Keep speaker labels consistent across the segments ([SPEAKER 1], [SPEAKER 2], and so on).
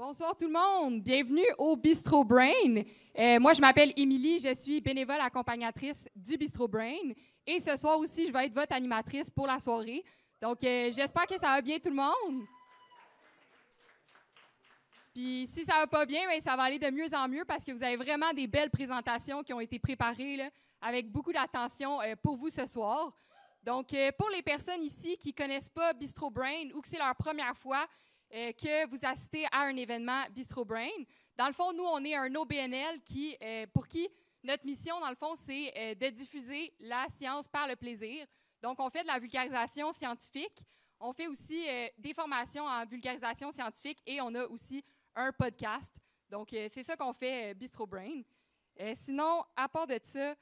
[SPEAKER 1] Bonsoir tout le monde, bienvenue au Bistro Brain. Moi, je m'appelle Émilie, je suis bénévole accompagnatrice du Bistro Brain. Et ce soir aussi, je vais être votre animatrice pour la soirée. Donc, j'espère que ça va bien tout le monde. Puis, si ça va pas bien, bien, ça va aller de mieux en mieux parce que vous avez vraiment des belles présentations qui ont été préparées là, avec beaucoup d'attention pour vous ce soir. Donc, pour les personnes ici qui ne connaissent pas Bistro Brain ou que c'est leur première fois que vous assistez à un événement Bistro Brain, dans le fond, nous, on est un OBNL pour qui notre mission, dans le fond, c'est de diffuser la science par le plaisir. Donc, on fait de la vulgarisation scientifique. On fait aussi des formations en vulgarisation scientifique et on a aussi un podcast. Donc, c'est ça qu'on fait Bistro Brain. Sinon, à part de ça,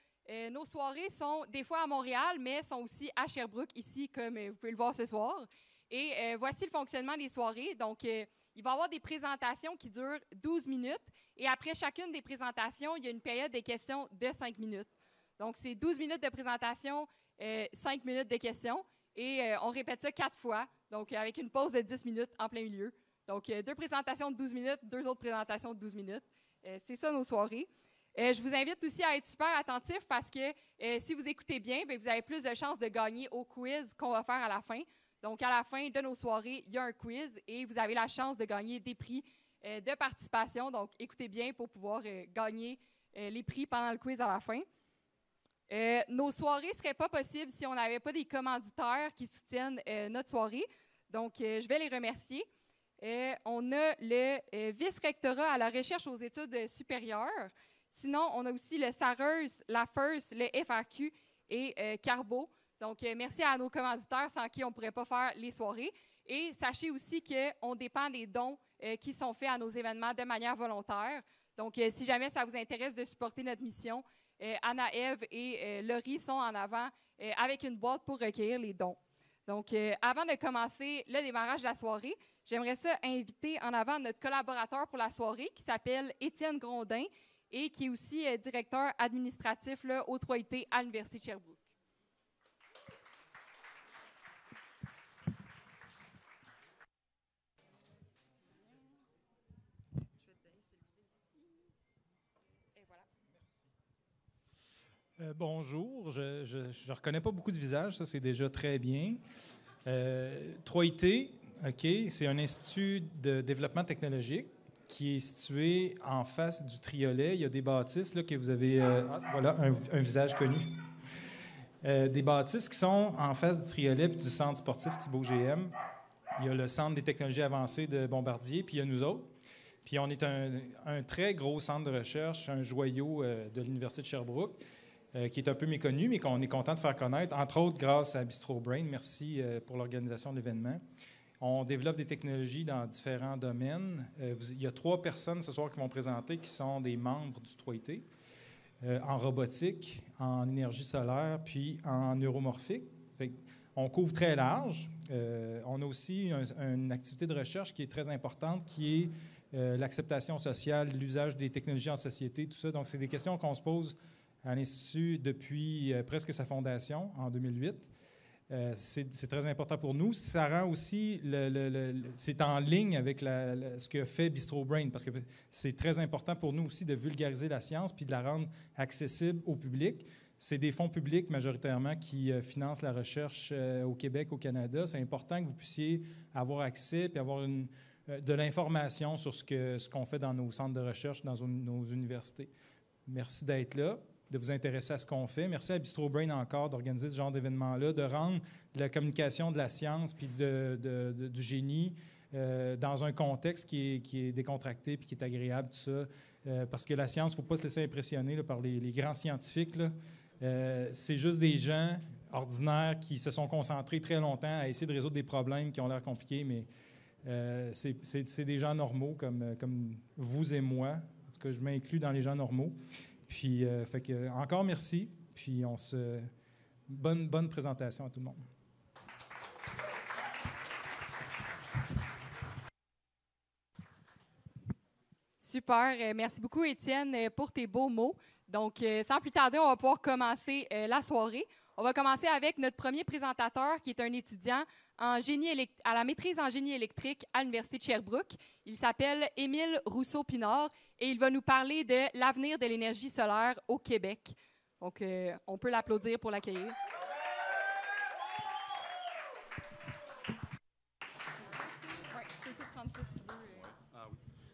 [SPEAKER 1] nos soirées sont des fois à Montréal, mais sont aussi à Sherbrooke, ici, comme vous pouvez le voir ce soir. Et voici le fonctionnement des soirées. Donc, il va y avoir des présentations qui durent 12 minutes. Et après chacune des présentations, il y a une période de questions de 5 minutes. Donc, c'est 12 minutes de présentation, 5 minutes de questions. Et on répète ça 4 fois, donc avec une pause de 10 minutes en plein milieu. Donc, 2 présentations de 12 minutes, 2 autres présentations de 12 minutes. C'est ça nos soirées. Je vous invite aussi à être super attentifs parce que si vous écoutez bien, bien, vous avez plus de chances de gagner au quiz qu'on va faire à la fin. Donc, à la fin de nos soirées, il y a un quiz et vous avez la chance de gagner des prix de participation. Donc, écoutez bien pour pouvoir gagner les prix pendant le quiz à la fin. Nos soirées ne seraient pas possibles si on n'avait pas des commanditaires qui soutiennent notre soirée. Donc, je vais les remercier. On a le vice-rectorat à la recherche aux études supérieures. Sinon, on a aussi le SAREUS, la FERS, le FRQ et Carbo. Donc, merci à nos commanditaires sans qui on ne pourrait pas faire les soirées. Et sachez aussi qu'on dépend des dons qui sont faits à nos événements de manière volontaire. Donc, si jamais ça vous intéresse de supporter notre mission, Anna-Ève et Laurie sont en avant avec une boîte pour recueillir les dons. Donc, avant de commencer le démarrage de la soirée, j'aimerais ça inviter en avant notre collaborateur pour la soirée qui s'appelle Étienne Grondin et qui est aussi directeur administratif là, au 3IT à l'Université de Sherbrooke.
[SPEAKER 2] Bonjour, je ne reconnais pas beaucoup de visages, ça c'est déjà très bien. 3IT, OK, c'est un institut de développement technologique qui est situé en face du Triolet. Il y a des bâtisses là, que vous avez... voilà, un visage connu. Des bâtisses qui sont en face du Triolet et du centre sportif Thibault-GM. Il y a le centre des technologies avancées de Bombardier, puis il y a nous autres. Puis on est un très gros centre de recherche, un joyau de l'Université de Sherbrooke, qui est un peu méconnu, mais qu'on est content de faire connaître, entre autres grâce à Bistro Brain. Merci pour l'organisation de l'événement. On développe des technologies dans différents domaines. Il y a 3 personnes ce soir qui vont présenter qui sont des membres du 3IT, en robotique, en énergie solaire, puis en neuromorphique. On couvre très large. On a aussi une activité de recherche qui est très importante, qui est l'acceptation sociale, l'usage des technologies en société, tout ça. Donc, c'est des questions qu'on se pose à l'Institut depuis presque sa fondation, en 2008. C'est très important pour nous. Ça rend aussi, c'est en ligne avec ce que fait Bistro Brain, parce que c'est très important pour nous aussi de vulgariser la science puis de la rendre accessible au public. C'est des fonds publics majoritairement qui financent la recherche au Québec, au Canada. C'est important que vous puissiez avoir accès puis avoir de l'information sur ce qu'on fait dans nos centres de recherche, dans nos universités. Merci d'être là, de vous intéresser à ce qu'on fait. Merci à Bistro Brain encore d'organiser ce genre d'événement-là, de rendre la communication de la science puis du génie dans un contexte qui est décontracté puis qui est agréable, tout ça. Parce que la science, il ne faut pas se laisser impressionner là, par les grands scientifiques. C'est juste des gens ordinaires qui se sont concentrés très longtemps à essayer de résoudre des problèmes qui ont l'air compliqués, mais c'est des gens normaux comme vous et moi. En tout cas, je m'inclus dans les gens normaux. Puis, encore merci. Puis, bonne présentation à tout le monde.
[SPEAKER 1] Super. Merci beaucoup, Étienne, pour tes beaux mots. Donc, sans plus tarder, on va pouvoir commencer la soirée. On va commencer avec notre premier présentateur, qui est un étudiant à la maîtrise en génie électrique à l'Université de Sherbrooke. Il s'appelle Émile Rousseau-Pinard et il va nous parler de l'avenir de l'énergie solaire au Québec. Donc, on peut l'applaudir pour l'accueillir.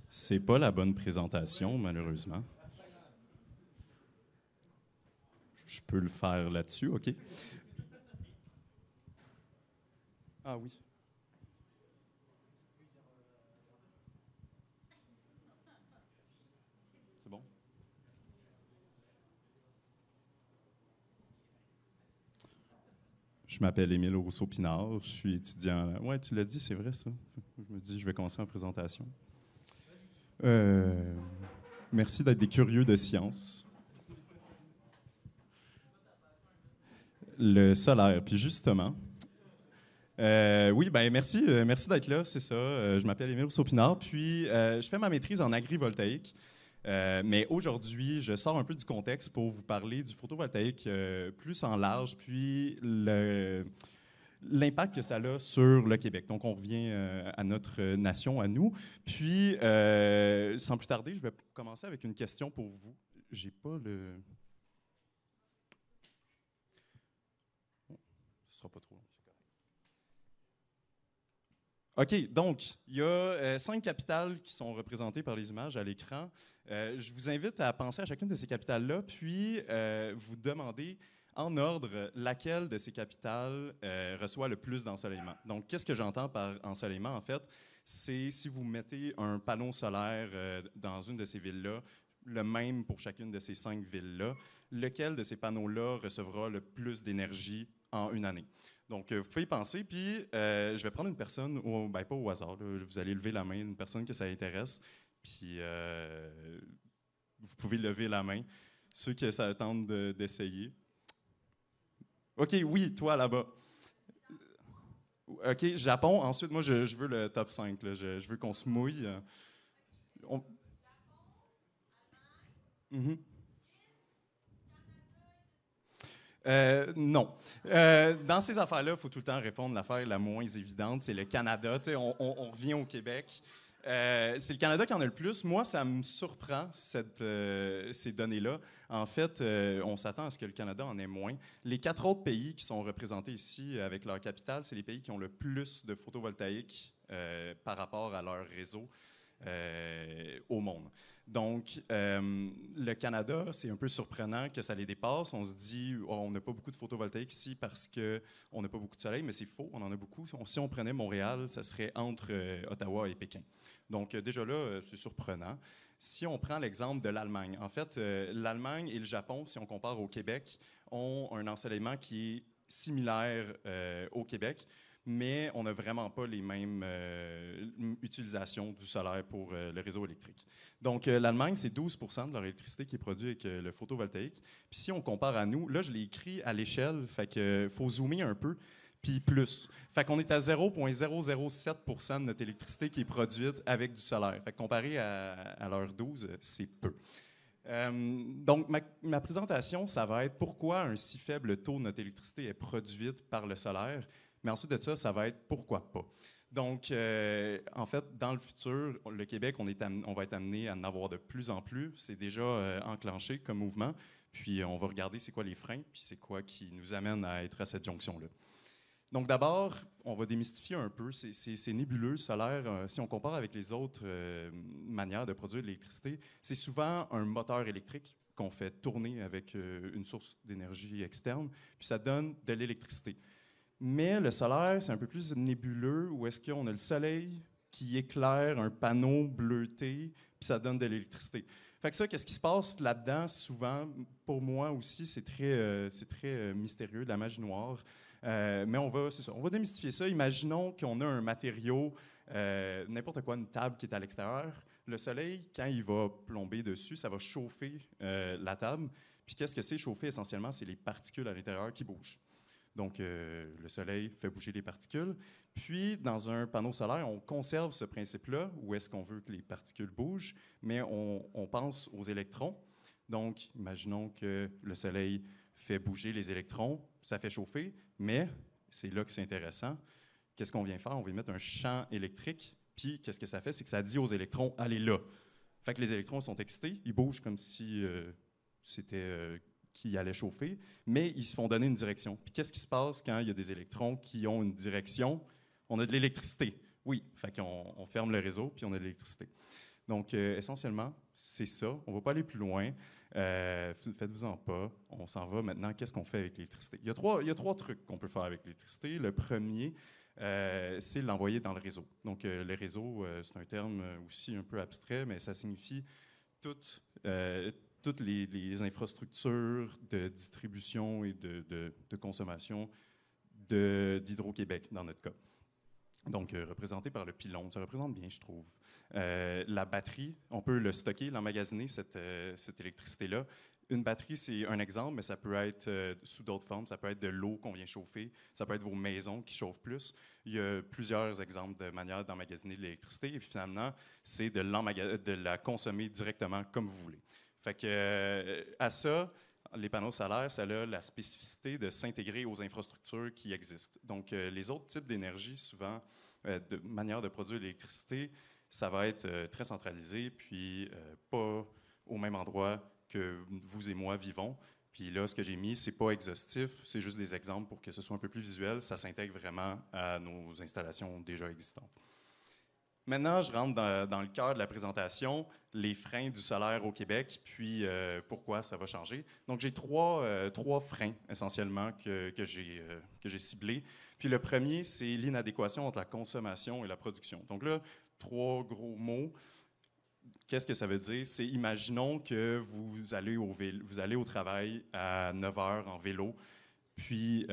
[SPEAKER 3] C'est pas la bonne présentation, malheureusement. Je peux le faire là-dessus, OK? Ah oui. C'est bon? Je m'appelle Émile Rousseau-Pinard, je suis étudiant. Ouais, tu l'as dit, c'est vrai ça. Je me dis, je vais commencer en présentation. Merci d'être des curieux de science. Le solaire, puis justement. Oui, ben merci d'être là, c'est ça. Je m'appelle Émile Rousseau-Pinard, puis je fais ma maîtrise en agrivoltaïque. Mais aujourd'hui, je sors un peu du contexte pour vous parler du photovoltaïque plus en large, puis l'impact que ça a sur le Québec. Donc, on revient à notre nation, à nous. Puis, sans plus tarder, je vais commencer avec une question pour vous. J'ai pas le... Bon, ce sera pas trop long. OK, donc, il y a 5 capitales qui sont représentées par les images à l'écran. Je vous invite à penser à chacune de ces capitales-là, puis vous demander en ordre laquelle de ces capitales reçoit le plus d'ensoleillement. Donc, qu'est-ce que j'entends par ensoleillement, en fait? C'est si vous mettez un panneau solaire dans une de ces villes-là, le même pour chacune de ces 5 villes-là, lequel de ces panneaux-là recevra le plus d'énergie en une année? Donc, vous pouvez y penser, puis je vais prendre une personne, pas au hasard, là, vous allez lever la main, une personne que ça intéresse, puis vous pouvez lever la main, ceux qui ça tente d'essayer. OK, oui, toi là-bas. OK, Japon, ensuite, moi, je veux le top 5, là, je veux qu'on se mouille. Mm-hmm. Non. Dans ces affaires-là, il faut tout le temps répondre l'affaire la moins évidente, c'est le Canada. On revient au Québec. C'est le Canada qui en a le plus. Moi, ça me surprend, ces données-là. En fait, on s'attend à ce que le Canada en ait moins. Les 4 autres pays qui sont représentés ici avec leur capitale, c'est les pays qui ont le plus de photovoltaïque par rapport à leur réseau au monde. Donc, le Canada, c'est un peu surprenant que ça les dépasse. On se dit, on n'a pas beaucoup de photovoltaïque ici parce qu'on n'a pas beaucoup de soleil, mais c'est faux, on en a beaucoup. Si on prenait Montréal, ça serait entre Ottawa et Pékin. Donc, déjà là, c'est surprenant. Si on prend l'exemple de l'Allemagne, en fait, l'Allemagne et le Japon, si on compare au Québec, ont un ensoleillement qui est similaire au Québec, mais on n'a vraiment pas les mêmes utilisations du solaire pour le réseau électrique. Donc, l'Allemagne, c'est 12% de leur électricité qui est produite avec le photovoltaïque. Puis si on compare à nous, là, je l'ai écrit à l'échelle, fait qu'il faut zoomer un peu, puis plus. Fait qu'on est à 0,007% de notre électricité qui est produite avec du solaire. Fait que comparé à leur 12, c'est peu. Donc, ma présentation, ça va être pourquoi un si faible taux de notre électricité est produite par le solaire. Mais ensuite de ça, ça va être pourquoi pas. Donc, en fait, dans le futur, le Québec, on va être amené à en avoir de plus en plus. C'est déjà enclenché comme mouvement. Puis, on va regarder c'est quoi les freins, puis c'est quoi qui nous amène à être à cette jonction-là. Donc, d'abord, on va démystifier un peu. C'est nébuleux, solaire. Si on compare avec les autres manières de produire de l'électricité, c'est souvent un moteur électrique qu'on fait tourner avec une source d'énergie externe, puis ça donne de l'électricité. Mais le solaire, c'est un peu plus nébuleux, où est-ce qu'on a le soleil qui éclaire un panneau bleuté, puis ça donne de l'électricité. Fait que ça, qu'est-ce qui se passe là-dedans, souvent, pour moi aussi, c'est très mystérieux, de la magie noire. Mais on va démystifier ça. Imaginons qu'on a un matériau, n'importe quoi, une table qui est à l'extérieur. Le soleil, quand il va plomber dessus, ça va chauffer la table. Puis qu'est-ce que c'est chauffer essentiellement? C'est les particules à l'intérieur qui bougent. Donc, le soleil fait bouger les particules. Puis, dans un panneau solaire, on conserve ce principe-là, où est-ce qu'on veut que les particules bougent, mais on pense aux électrons. Donc, imaginons que le soleil fait bouger les électrons, ça fait chauffer, mais c'est là que c'est intéressant. Qu'est-ce qu'on vient faire? On vient mettre un champ électrique, puis qu'est-ce que ça fait? C'est que ça dit aux électrons, allez là. Fait que les électrons sont excités, ils bougent comme si c'était qu'ils allaient chauffer, mais ils se font donner une direction. Puis qu'est-ce qui se passe quand il y a des électrons qui ont une direction? On a de l'électricité. Oui, fait qu'on ferme le réseau, puis on a de l'électricité. Donc, essentiellement, c'est ça. On ne va pas aller plus loin. Faites-vous-en pas. On s'en va maintenant. Qu'est-ce qu'on fait avec l'électricité? Il y a trois trucs qu'on peut faire avec l'électricité. Le premier, c'est l'envoyer dans le réseau. Donc, le réseau, c'est un terme aussi un peu abstrait, mais ça signifie toutes les infrastructures de distribution et de consommation d'Hydro-Québec, dans notre cas. Donc, représenté par le pylône, ça représente bien, je trouve. La batterie, on peut le stocker, l'emmagasiner, cette électricité-là. Une batterie, c'est un exemple, mais ça peut être sous d'autres formes. Ça peut être de l'eau qu'on vient chauffer. Ça peut être vos maisons qui chauffent plus. Il y a plusieurs exemples de manières d'emmagasiner de l'électricité. Et finalement, c'est de la consommer directement comme vous voulez. Fait que, à ça, les panneaux solaires, ça a la spécificité de s'intégrer aux infrastructures qui existent. Donc, les autres types d'énergie, souvent, de manière de produire de l'électricité, ça va être très centralisé, puis pas au même endroit que vous et moi vivons. Puis là, ce que j'ai mis, c'est pas exhaustif, c'est juste des exemples pour que ce soit un peu plus visuel. Ça s'intègre vraiment à nos installations déjà existantes. Maintenant, je rentre dans le cœur de la présentation, les freins du solaire au Québec, puis pourquoi ça va changer. Donc, j'ai trois freins, essentiellement, que j'ai ciblés. Puis le premier, c'est l'inadéquation entre la consommation et la production. Donc là, 3 gros mots. Qu'est-ce que ça veut dire? C'est, imaginons que vous allez au travail à 9 heures en vélo, puis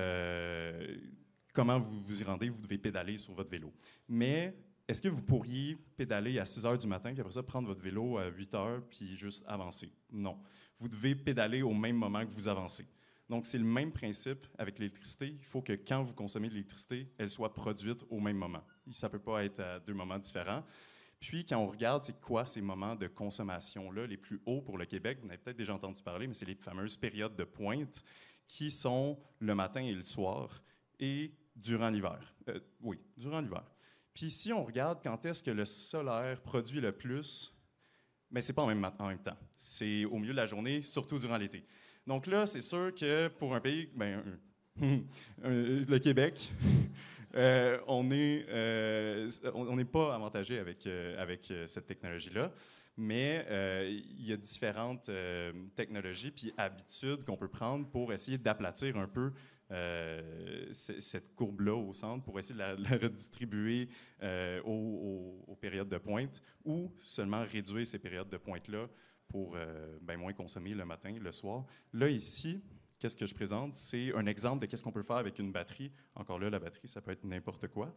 [SPEAKER 3] comment vous vous y rendez? Vous devez pédaler sur votre vélo. Mais est-ce que vous pourriez pédaler à 6 heures du matin, puis après ça, prendre votre vélo à 8 heures, puis juste avancer? Non. Vous devez pédaler au même moment que vous avancez. Donc, c'est le même principe avec l'électricité. Il faut que quand vous consommez de l'électricité, elle soit produite au même moment. Ça ne peut pas être à 2 moments différents. Puis, quand on regarde, c'est quoi ces moments de consommation-là les plus hauts pour le Québec? Vous en avez peut-être déjà entendu parler, mais c'est les fameuses périodes de pointe qui sont le matin et le soir et durant l'hiver. Oui, durant l'hiver. Puis si on regarde quand est-ce que le solaire produit le plus, bien, ce n'est pas en même temps. C'est au milieu de la journée, surtout durant l'été. Donc là, c'est sûr que pour un pays, bien, le Québec, on n'est pas avantagé avec cette technologie-là, mais il y a différentes technologies puis habitudes qu'on peut prendre pour essayer d'aplatir un peu cette courbe-là au centre pour essayer de la redistribuer aux périodes de pointe ou seulement réduire ces périodes de pointe-là pour moins consommer le matin, le soir. Là, ici, qu'est-ce que je présente? C'est un exemple de qu'est-ce qu'on peut faire avec une batterie. Encore là, la batterie, ça peut être n'importe quoi.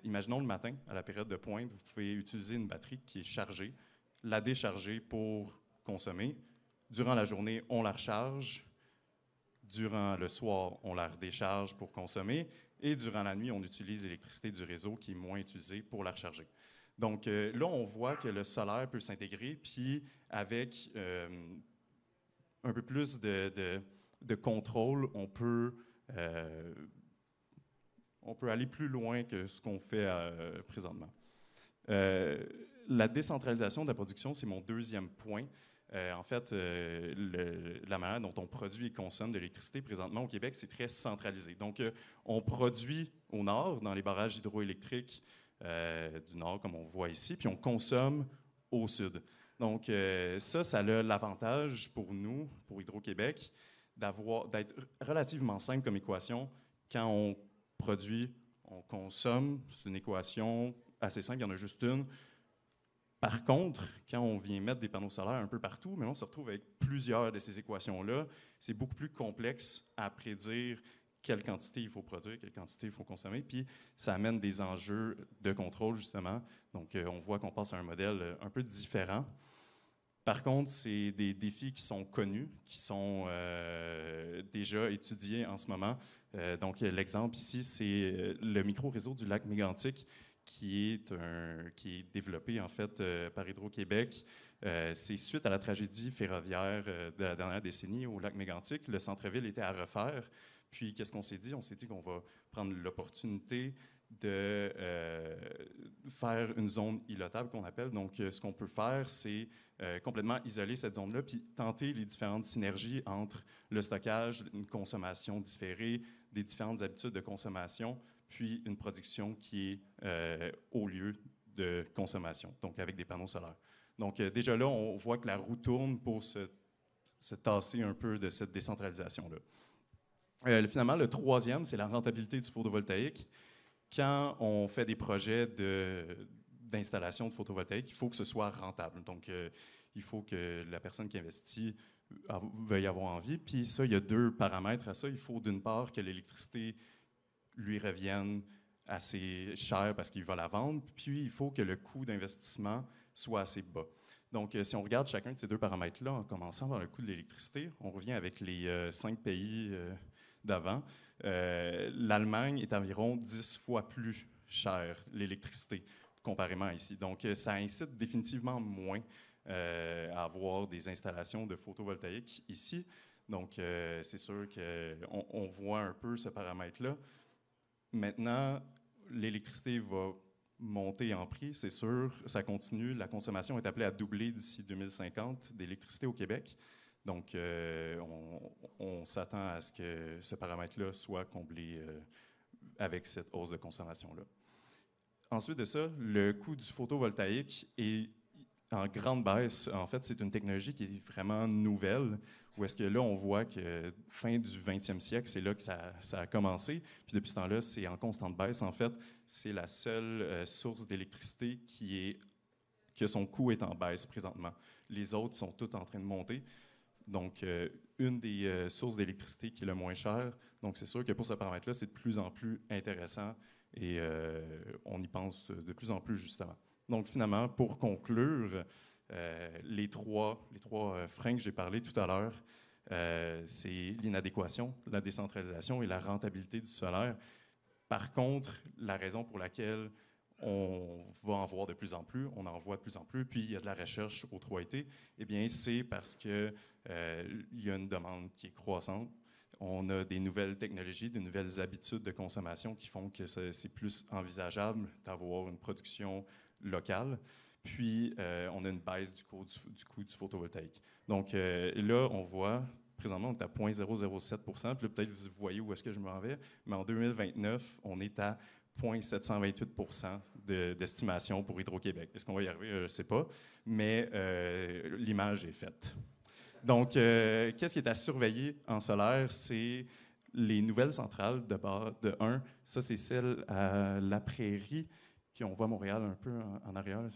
[SPEAKER 3] Imaginons le matin, à la période de pointe, vous pouvez utiliser une batterie qui est chargée, la décharger pour consommer. Durant la journée, on la recharge. Durant le soir, on la redécharge pour consommer. Et durant la nuit, on utilise l'électricité du réseau qui est moins utilisée pour la recharger. Donc là, on voit que le solaire peut s'intégrer, puis avec un peu plus de contrôle, on peut aller plus loin que ce qu'on fait présentement. La décentralisation de la production, c'est mon deuxième point. En fait, la manière dont on produit et consomme de l'électricité présentement au Québec, c'est très centralisé. Donc, on produit au nord, dans les barrages hydroélectriques du nord, comme on voit ici, puis on consomme au sud. Donc, ça a l'avantage pour nous, pour Hydro-Québec, d'être relativement simple comme équation. Quand on produit, on consomme. C'est une équation assez simple, il y en a juste une. Par contre, quand on vient mettre des panneaux solaires un peu partout, mais on se retrouve avec plusieurs de ces équations-là. C'est beaucoup plus complexe à prédire quelle quantité il faut produire, quelle quantité il faut consommer, puis ça amène des enjeux de contrôle, justement. Donc, on voit qu'on passe à un modèle un peu différent. Par contre, c'est des défis qui sont connus, qui sont déjà étudiés en ce moment. Donc, l'exemple ici, c'est le micro-réseau du lac Mégantic, qui est développé en fait par Hydro-Québec. C'est suite à la tragédie ferroviaire de la dernière décennie au lac Mégantic. Le centre-ville était à refaire. Puis, qu'est-ce qu'on s'est dit? On s'est dit qu'on va prendre l'opportunité de faire une zone îlotable qu'on appelle. Donc, ce qu'on peut faire, c'est complètement isoler cette zone-là, puis tenter les différentes synergies entre le stockage, une consommation différée, des différentes habitudes de consommation, puis une production qui est au lieu de consommation, donc avec des panneaux solaires. Donc, déjà là, on voit que la roue tourne pour se tasser un peu de cette décentralisation-là. Finalement, le troisième, c'est la rentabilité du photovoltaïque. Quand on fait des projets d'installation de photovoltaïque, il faut que ce soit rentable. Donc, il faut que la personne qui investit veuille avoir envie. Puis ça, il y a 2 paramètres à ça. Il faut d'une part que l'électricité lui revienne assez cher parce qu'il va la vendre, puis il faut que le coût d'investissement soit assez bas. Donc, si on regarde chacun de ces 2 paramètres-là, en commençant par le coût de l'électricité, on revient avec les 5 pays d'avant. L'Allemagne est environ 10 fois plus cher, l'électricité, comparément à ici. Donc, ça incite définitivement moins à avoir des installations de photovoltaïque ici. Donc, c'est sûr qu'on voit un peu ce paramètre-là. Maintenant, l'électricité va monter en prix, c'est sûr. Ça continue. La consommation est appelée à doubler d'ici 2050 d'électricité au Québec. Donc, on s'attend à ce que ce paramètre-là soit comblé avec cette hausse de consommation-là. Ensuite de ça, le coût du photovoltaïque est en grande baisse. En fait, c'est une technologie qui est vraiment nouvelle, où est-ce que là, on voit que fin du 20e siècle, c'est là que ça a commencé. Puis depuis ce temps-là, c'est en constante baisse. En fait, c'est la seule source d'électricité que son coût est en baisse présentement. Les autres sont toutes en train de monter. Donc, une des sources d'électricité qui est le moins chère. Donc, c'est sûr que pour ce paramètre-là, c'est de plus en plus intéressant et on y pense de plus en plus, justement. Donc, finalement, pour conclure, les trois freins que j'ai parlé tout à l'heure, c'est l'inadéquation, la décentralisation et la rentabilité du solaire. Par contre, la raison pour laquelle on va en voir de plus en plus, on en voit de plus en plus, puis il y a de la recherche au 3T, eh bien, c'est parce qu'il y a une demande qui est croissante. On a des nouvelles technologies, de nouvelles habitudes de consommation qui font que c'est plus envisageable d'avoir une production locale. Puis, on a une baisse du coût du photovoltaïque. Donc, là, on voit, présentement, on est à 0,007 %. Puis là, peut-être vous voyez où est-ce que je m'en vais. Mais en 2029, on est à 0,728 % d'estimation pour Hydro-Québec. Est-ce qu'on va y arriver? Je ne sais pas. Mais l'image est faite. Donc, qu'est-ce qui est à surveiller en solaire? C'est les nouvelles centrales de 1. Ça, c'est celle à La Prairie, on voit Montréal un peu en arrière.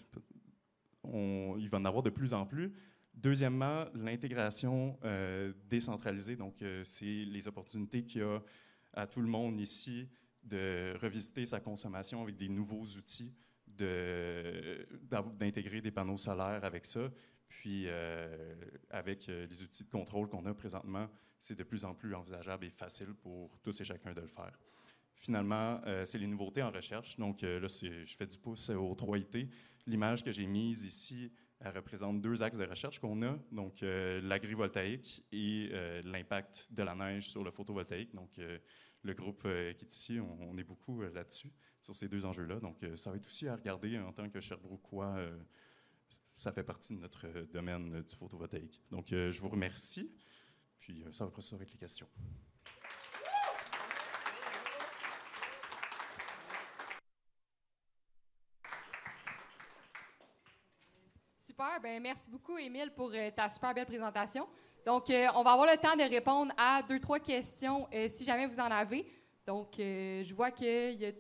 [SPEAKER 3] Il va en avoir de plus en plus. Deuxièmement, l'intégration décentralisée. Donc, c'est les opportunités qu'il y a à tout le monde ici de revisiter sa consommation avec des nouveaux outils, d'intégrer des panneaux solaires avec ça. Puis, avec les outils de contrôle qu'on a présentement, c'est de plus en plus envisageable et facile pour tous et chacun de le faire. Finalement, c'est les nouveautés en recherche. Donc, là, je fais du pouce au 3IT. L'image que j'ai mise ici, elle représente 2 axes de recherche qu'on a. Donc, l'agrivoltaïque et l'impact de la neige sur le photovoltaïque. Donc, le groupe qui est ici, on est beaucoup là-dessus, sur ces 2 enjeux-là. Donc, ça va être aussi à regarder en tant que Sherbrookeois. Ça fait partie de notre domaine du photovoltaïque. Donc, je vous remercie. Puis, ça va passer ça avec les questions.
[SPEAKER 1] Super, bien, merci beaucoup, Émile, pour ta super belle présentation. Donc, on va avoir le temps de répondre à 2-3 questions si jamais vous en avez. Donc, je vois qu'il y a...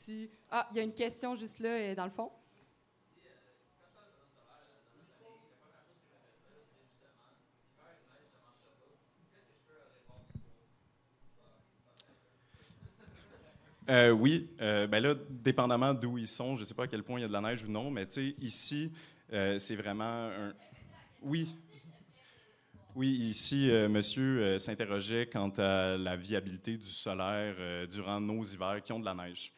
[SPEAKER 1] il y a une question juste là, dans le fond.
[SPEAKER 3] Oui, ben là, dépendamment d'où ils sont, je ne sais pas à quel point il y a de la neige ou non, mais tu sais, ici, c'est vraiment un... Oui. Oui, ici, monsieur s'interrogeait quant à la viabilité du solaire durant nos hivers qui ont de la neige.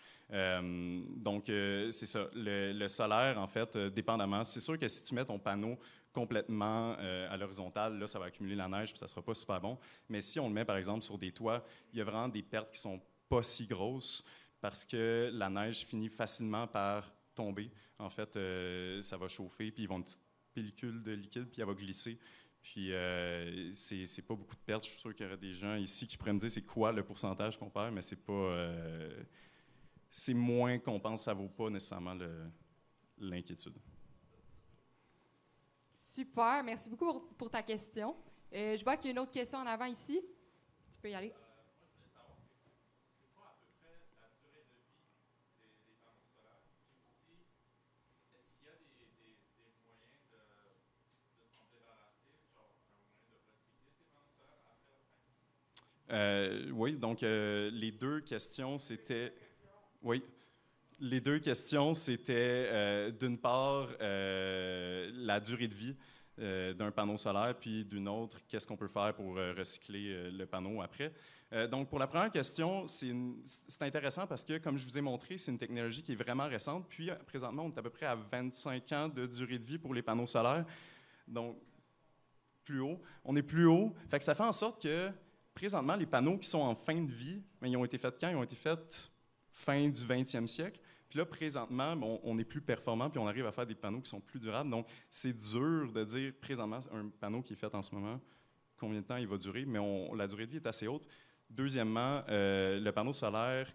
[SPEAKER 3] Donc, c'est ça. Le solaire, en fait, dépendamment, c'est sûr que si tu mets ton panneau complètement à l'horizontale, là, ça va accumuler la neige, puis ça ne sera pas super bon. Mais si on le met, par exemple, sur des toits, il y a vraiment des pertes qui sont pas si grosses parce que la neige finit facilement par tomber. En fait, ça va chauffer, puis ils vont une petite pellicule de liquide, puis elle va glisser. Puis, c'est pas beaucoup de pertes. Je suis sûr qu'il y aurait des gens ici qui pourraient me dire c'est quoi le pourcentage qu'on perd, mais c'est pas... c'est moins qu'on pense, ça vaut pas nécessairement l'inquiétude.
[SPEAKER 1] Super, merci beaucoup pour ta question. Je vois qu'il y a une autre question en avant ici. Tu peux y aller.
[SPEAKER 3] Oui, donc les deux questions, c'était... Oui, les deux questions, c'était d'une part la durée de vie d'un panneau solaire, puis d'une autre, qu'est-ce qu'on peut faire pour recycler le panneau après. Donc, pour la première question, c'est intéressant parce que, comme je vous ai montré, c'est une technologie qui est vraiment récente. Puis, présentement, on est à peu près à 25 ans de durée de vie pour les panneaux solaires. Donc, plus haut. On est plus haut. Fait que ça fait en sorte que, présentement, les panneaux qui sont en fin de vie, mais ils ont été faits quand? Ils ont été faits fin du 20e siècle. Puis là, présentement, on est plus performant, puis on arrive à faire des panneaux qui sont plus durables. Donc, c'est dur de dire, présentement, un panneau qui est fait en ce moment, combien de temps il va durer, mais la durée de vie est assez haute. Deuxièmement, le panneau solaire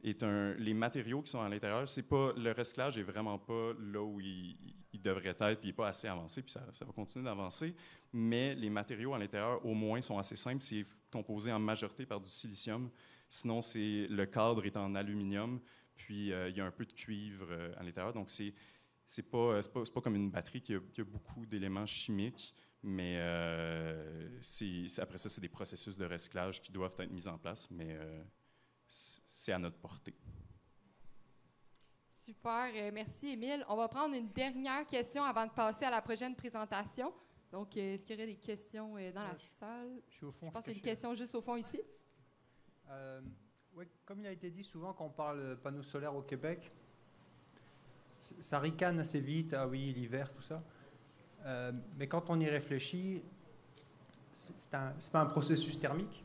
[SPEAKER 3] les matériaux qui sont à l'intérieur, le recyclage n'est vraiment pas là où il devrait être, puis il n'est pas assez avancé, puis ça va continuer d'avancer. Mais les matériaux à l'intérieur, au moins, sont assez simples. C'est composé en majorité par du silicium. Sinon, le cadre est en aluminium, puis il y a un peu de cuivre à l'intérieur. Donc, c'est pas comme une batterie qui a beaucoup d'éléments chimiques, mais après ça, c'est des processus de recyclage qui doivent être mis en place, mais c'est à notre portée.
[SPEAKER 1] Super, merci Émile. On va prendre une dernière question avant de passer à la prochaine présentation. Donc, est-ce qu'il y aurait des questions dans la salle?
[SPEAKER 4] Je suis au fond.
[SPEAKER 1] Je pense qu'il y a une question juste au fond ici.
[SPEAKER 4] Ouais, comme il a été dit souvent quand on parle panneaux solaires au Québec, ça ricane assez vite, ah oui, l'hiver, tout ça. Mais quand on y réfléchit, c'est pas un processus thermique,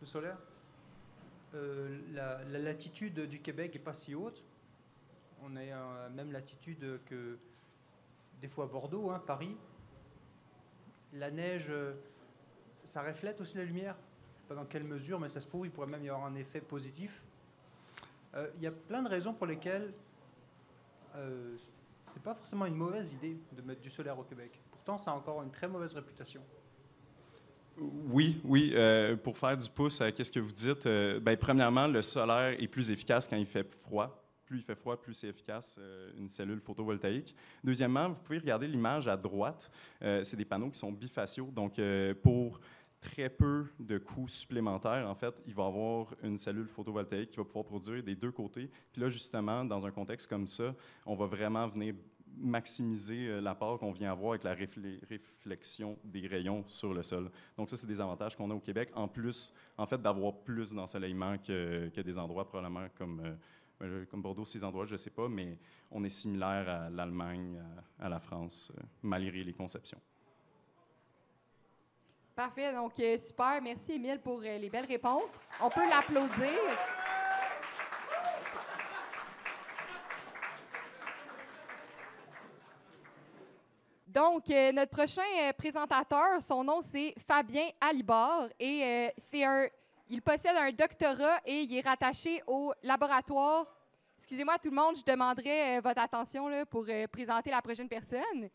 [SPEAKER 4] le solaire. La latitude du Québec n'est pas si haute. On est à la même latitude que des fois Bordeaux, hein, Paris. La neige, ça reflète aussi la lumière. Je ne sais pas dans quelle mesure, mais ça se trouve, il pourrait même y avoir un effet positif. Il y a plein de raisons pour lesquelles c'est pas forcément une mauvaise idée de mettre du solaire au Québec. Pourtant, ça a encore une très mauvaise réputation.
[SPEAKER 3] Oui. Pour faire du pouce à ce que vous dites, premièrement, le solaire est plus efficace quand il fait froid. Plus il fait froid, plus c'est efficace, une cellule photovoltaïque. Deuxièmement, vous pouvez regarder l'image à droite. C'est des panneaux qui sont bifaciaux. Donc, pour très peu de coûts supplémentaires, en fait, il va y avoir une cellule photovoltaïque qui va pouvoir produire des deux côtés. Puis là, justement, dans un contexte comme ça, on va vraiment venir maximiser l'apport qu'on vient avoir avec la réflexion des rayons sur le sol. Donc ça, c'est des avantages qu'on a au Québec, en plus, en fait, d'avoir plus d'ensoleillement que des endroits probablement comme Bordeaux, ces endroits, je ne sais pas, mais on est similaire à l'Allemagne, à la France, malgré les conceptions.
[SPEAKER 1] Parfait, donc super. Merci Émile pour les belles réponses. On peut l'applaudir. Donc, notre prochain présentateur, son nom, c'est Fabien Alibard et il possède un doctorat et il est rattaché au laboratoire. Excusez-moi tout le monde, je demanderai votre attention là, pour présenter la prochaine personne.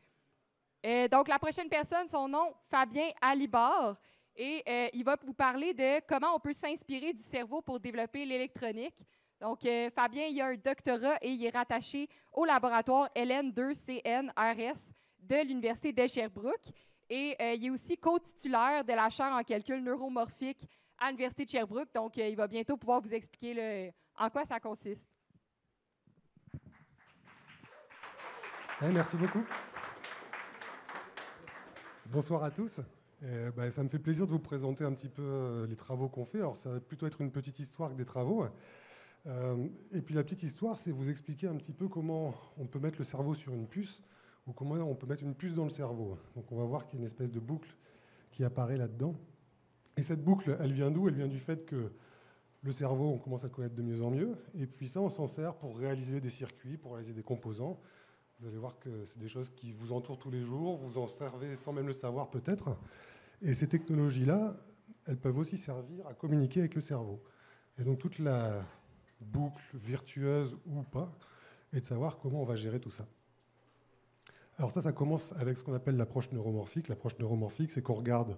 [SPEAKER 1] Donc, la prochaine personne, son nom, Fabien Alibard, et il va vous parler de comment on peut s'inspirer du cerveau pour développer l'électronique. Donc, Fabien, il a un doctorat et il est rattaché au laboratoire LN2CNRS de l'Université de Sherbrooke. Et il est aussi co-titulaire de la chaire en calcul neuromorphique à l'Université de Sherbrooke. Donc, il va bientôt pouvoir vous expliquer là, en quoi ça consiste.
[SPEAKER 5] Merci beaucoup. Bonsoir à tous. Ça me fait plaisir de vous présenter un petit peu les travaux qu'on fait. Alors, ça va plutôt être une petite histoire que des travaux. Et puis, la petite histoire, c'est vous expliquer un petit peu comment on peut mettre le cerveau sur une puce ou comment on peut mettre une puce dans le cerveau. Donc, on va voir qu'il y a une espèce de boucle qui apparaît là-dedans. Et cette boucle, elle vient d'où? Elle vient du fait que le cerveau, on commence à le connaître de mieux en mieux. Et puis ça, on s'en sert pour réaliser des circuits, pour réaliser des composants. Vous allez voir que c'est des choses qui vous entourent tous les jours. Vous en servez sans même le savoir peut-être. Et ces technologies-là, elles peuvent aussi servir à communiquer avec le cerveau. Et donc toute la boucle virtueuse ou pas est de savoir comment on va gérer tout ça. Alors ça commence avec ce qu'on appelle l'approche neuromorphique. L'approche neuromorphique, c'est qu'on regarde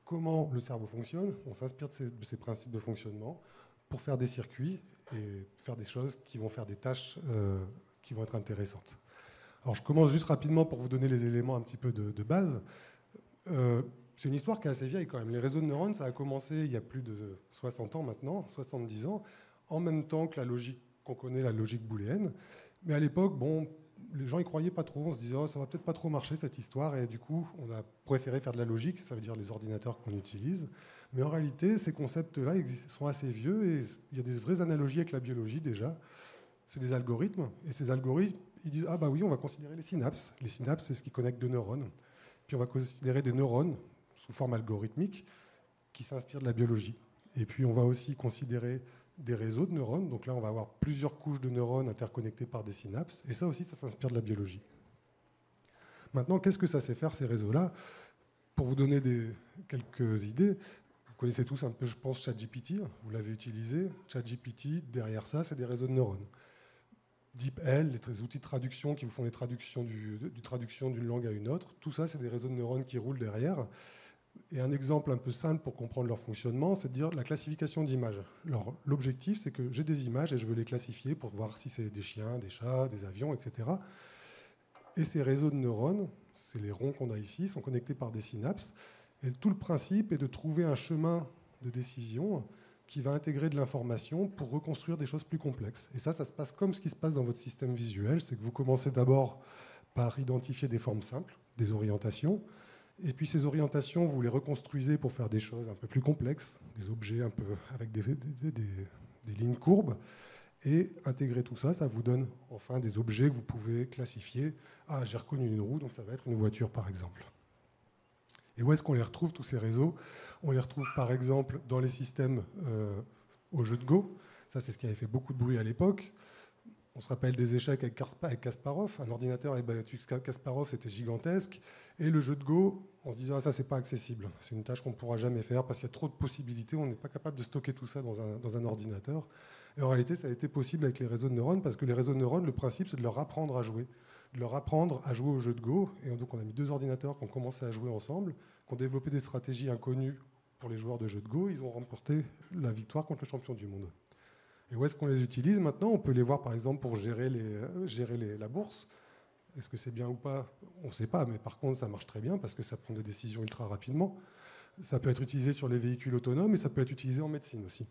[SPEAKER 5] comment le cerveau fonctionne, on s'inspire de ces principes de fonctionnement pour faire des circuits et faire des choses qui vont faire des tâches qui vont être intéressantes. Alors je commence juste rapidement pour vous donner les éléments un petit peu de base. C'est une histoire qui est assez vieille quand même. Les réseaux de neurones, ça a commencé il y a plus de 60 ans maintenant, 70 ans, en même temps que la logique qu'on connaît, la logique booléenne. Mais à l'époque, les gens y croyaient pas trop. On se disait, oh, ça va peut-être pas trop marcher cette histoire. Et du coup, on a préféré faire de la logique, ça veut dire les ordinateurs qu'on utilise. Mais en réalité, ces concepts-là sont assez vieux et il y a des vraies analogies avec la biologie déjà. C'est des algorithmes. Et ces algorithmes, ils disent, ah bah oui, on va considérer les synapses. Les synapses, c'est ce qui connecte deux neurones. Puis on va considérer des neurones sous forme algorithmique qui s'inspirent de la biologie. Et puis on va aussi considérer des réseaux de neurones. Donc là, on va avoir plusieurs couches de neurones interconnectées par des synapses. Et ça aussi, ça s'inspire de la biologie. Maintenant, qu'est-ce que ça sait faire, ces réseaux-là? Pour vous donner quelques idées, vous connaissez tous un peu, je pense, ChatGPT. Vous l'avez utilisé. ChatGPT, derrière ça, c'est des réseaux de neurones. DeepL, les outils de traduction qui vous font des traductions d'une langue à une autre, tout ça, c'est des réseaux de neurones qui roulent derrière. Et un exemple un peu simple pour comprendre leur fonctionnement, c'est de dire la classification d'images. Alors, l'objectif, c'est que j'ai des images et je veux les classifier pour voir si c'est des chiens, des chats, des avions, etc. Et ces réseaux de neurones, c'est les ronds qu'on a ici, sont connectés par des synapses. Et tout le principe est de trouver un chemin de décision qui va intégrer de l'information pour reconstruire des choses plus complexes. Et ça se passe comme ce qui se passe dans votre système visuel, c'est que vous commencez d'abord par identifier des formes simples, des orientations, et puis ces orientations, vous les reconstruisez pour faire des choses un peu plus complexes, des objets un peu avec des lignes courbes, et intégrer tout ça, ça vous donne enfin des objets que vous pouvez classifier. Ah, j'ai reconnu une roue, donc ça va être une voiture par exemple. Et où est-ce qu'on les retrouve, tous ces réseaux? On les retrouve par exemple dans les systèmes au jeu de Go. Ça, c'est ce qui avait fait beaucoup de bruit à l'époque. On se rappelle des échecs avec Kasparov. Un ordinateur avait battu Kasparov, c'était gigantesque. Et le jeu de Go, on se disait, ah, ça, c'est pas accessible. C'est une tâche qu'on ne pourra jamais faire parce qu'il y a trop de possibilités. On n'est pas capable de stocker tout ça dans un ordinateur. Et en réalité, ça a été possible avec les réseaux de neurones parce que les réseaux de neurones, le principe, c'est de leur apprendre à jouer. De leur apprendre à jouer au jeu de Go. Et donc, on a mis deux ordinateurs qui ont commencé à jouer ensemble, qui ont développé des stratégies inconnues pour les joueurs de jeu de Go. Ils ont remporté la victoire contre le champion du monde. Et où est-ce qu'on les utilise maintenant? On peut les voir, par exemple, pour gérer la bourse. Est-ce que c'est bien ou pas? On ne sait pas, mais par contre, ça marche très bien parce que ça prend des décisions ultra rapidement. Ça peut être utilisé sur les véhicules autonomes et ça peut être utilisé en médecine aussi.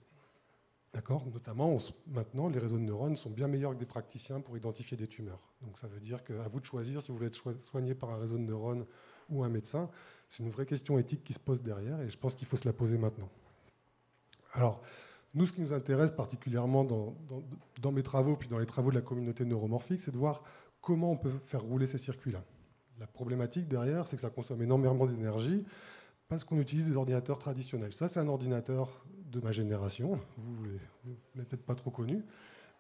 [SPEAKER 5] D'accord? Notamment, maintenant, les réseaux de neurones sont bien meilleurs que des praticiens pour identifier des tumeurs. Donc ça veut dire qu'à vous de choisir si vous voulez être soigné par un réseau de neurones ou un médecin. C'est une vraie question éthique qui se pose derrière et je pense qu'il faut se la poser maintenant. Alors, nous, ce qui nous intéresse particulièrement dans mes travaux, puis dans les travaux de la communauté neuromorphique, c'est de voir comment on peut faire rouler ces circuits-là. La problématique derrière, c'est que ça consomme énormément d'énergie parce qu'on utilise des ordinateurs traditionnels. Ça, c'est un ordinateur de ma génération. Vous ne l'avez peut-être pas trop connu.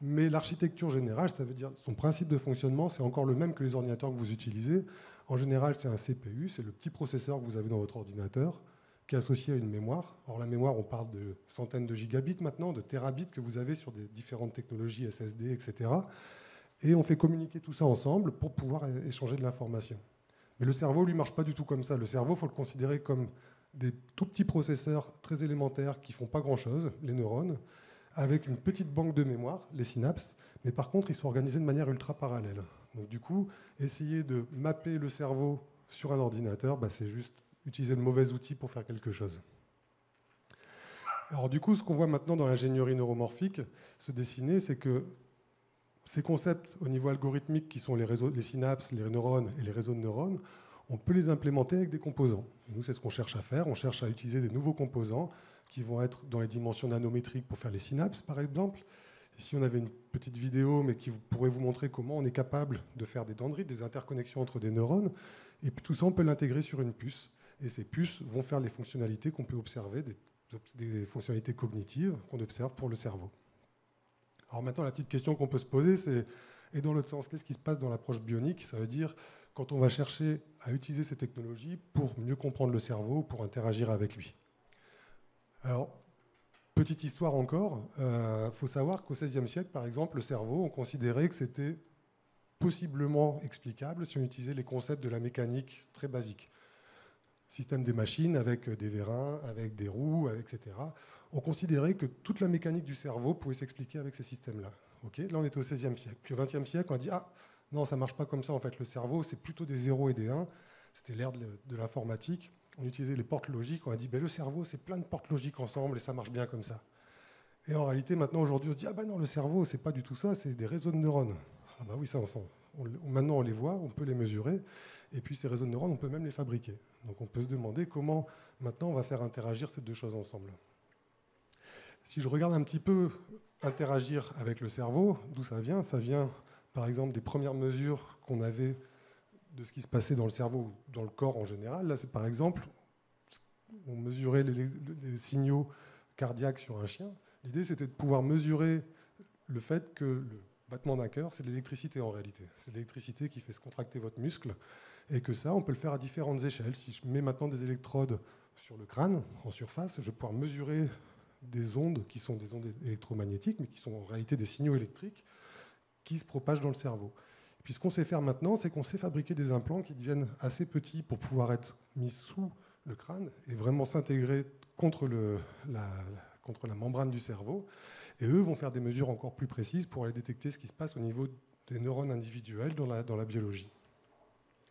[SPEAKER 5] Mais l'architecture générale, ça veut dire son principe de fonctionnement, c'est encore le même que les ordinateurs que vous utilisez. En général, c'est un CPU, c'est le petit processeur que vous avez dans votre ordinateur, qui est associé à une mémoire. Or, la mémoire, on parle de centaines de gigabits maintenant, de terabits que vous avez sur des différentes technologies SSD, etc. Et on fait communiquer tout ça ensemble pour pouvoir échanger de l'information. Mais le cerveau, lui, ne marche pas du tout comme ça. Le cerveau, il faut le considérer comme des tout petits processeurs très élémentaires qui ne font pas grand-chose, les neurones, avec une petite banque de mémoire, les synapses, mais par contre, ils sont organisés de manière ultra parallèle. Donc du coup, essayer de mapper le cerveau sur un ordinateur, c'est juste utiliser le mauvais outil pour faire quelque chose. Alors du coup, ce qu'on voit maintenant dans l'ingénierie neuromorphique se dessiner, c'est que ces concepts au niveau algorithmique qui sont les synapses, les neurones et les réseaux de neurones, on peut les implémenter avec des composants. Et nous, c'est ce qu'on cherche à faire. On cherche à utiliser des nouveaux composants qui vont être dans les dimensions nanométriques pour faire les synapses, par exemple. Ici, on avait une petite vidéo, mais qui pourrait vous montrer comment on est capable de faire des dendrites, des interconnexions entre des neurones. Et puis tout ça, on peut l'intégrer sur une puce. Et ces puces vont faire les fonctionnalités qu'on peut observer, des fonctionnalités cognitives qu'on observe pour le cerveau. Alors maintenant, la petite question qu'on peut se poser, c'est, et dans l'autre sens, qu'est-ce qui se passe dans l'approche bionique? Ça veut dire quand on va chercher à utiliser ces technologies pour mieux comprendre le cerveau, pour interagir avec lui. Alors, petite histoire encore, faut savoir qu'au XVIe siècle, par exemple, le cerveau, on considérait que c'était possiblement explicable si on utilisait les concepts de la mécanique très basique. Système des machines avec des vérins, avec des roues, etc. On considérait que toute la mécanique du cerveau pouvait s'expliquer avec ces systèmes-là. Okay, là, on est au XVIe siècle. Puis au XXe siècle, on a dit « Ah, non, ça ne marche pas comme ça. En fait, le cerveau, c'est plutôt des 0 et des 1. » C'était l'ère de l'informatique. On utilisait les portes logiques. On a dit ben, « Le cerveau, c'est plein de portes logiques ensemble et ça marche bien comme ça. » Et en réalité, maintenant, aujourd'hui, on se dit « Ah ben non, le cerveau, c'est pas du tout ça. C'est des réseaux de neurones. » Ah ben oui, ça, maintenant, on les voit, on peut les mesurer. Et puis, ces réseaux de neurones, on peut même les fabriquer. Donc, on peut se demander comment, maintenant, on va faire interagir ces deux choses ensemble. Si je regarde un petit peu interagir avec le cerveau, d'où ça vient? Ça vient, par exemple, des premières mesures qu'on avait de ce qui se passait dans le cerveau ou dans le corps en général. Là, c'est par exemple, on mesurait les signaux cardiaques sur un chien. L'idée, c'était de pouvoir mesurer le fait que le battement d'un cœur, c'est de l'électricité en réalité. C'est de l'électricité qui fait se contracter votre muscle. Et que ça, on peut le faire à différentes échelles. Si je mets maintenant des électrodes sur le crâne, en surface, je vais pouvoir mesurer des ondes qui sont des ondes électromagnétiques, mais qui sont en réalité des signaux électriques qui se propagent dans le cerveau. Et puis ce qu'on sait faire maintenant, c'est qu'on sait fabriquer des implants qui deviennent assez petits pour pouvoir être mis sous le crâne et vraiment s'intégrer contre la membrane du cerveau. Et eux vont faire des mesures encore plus précises pour aller détecter ce qui se passe au niveau des neurones individuels dans la biologie.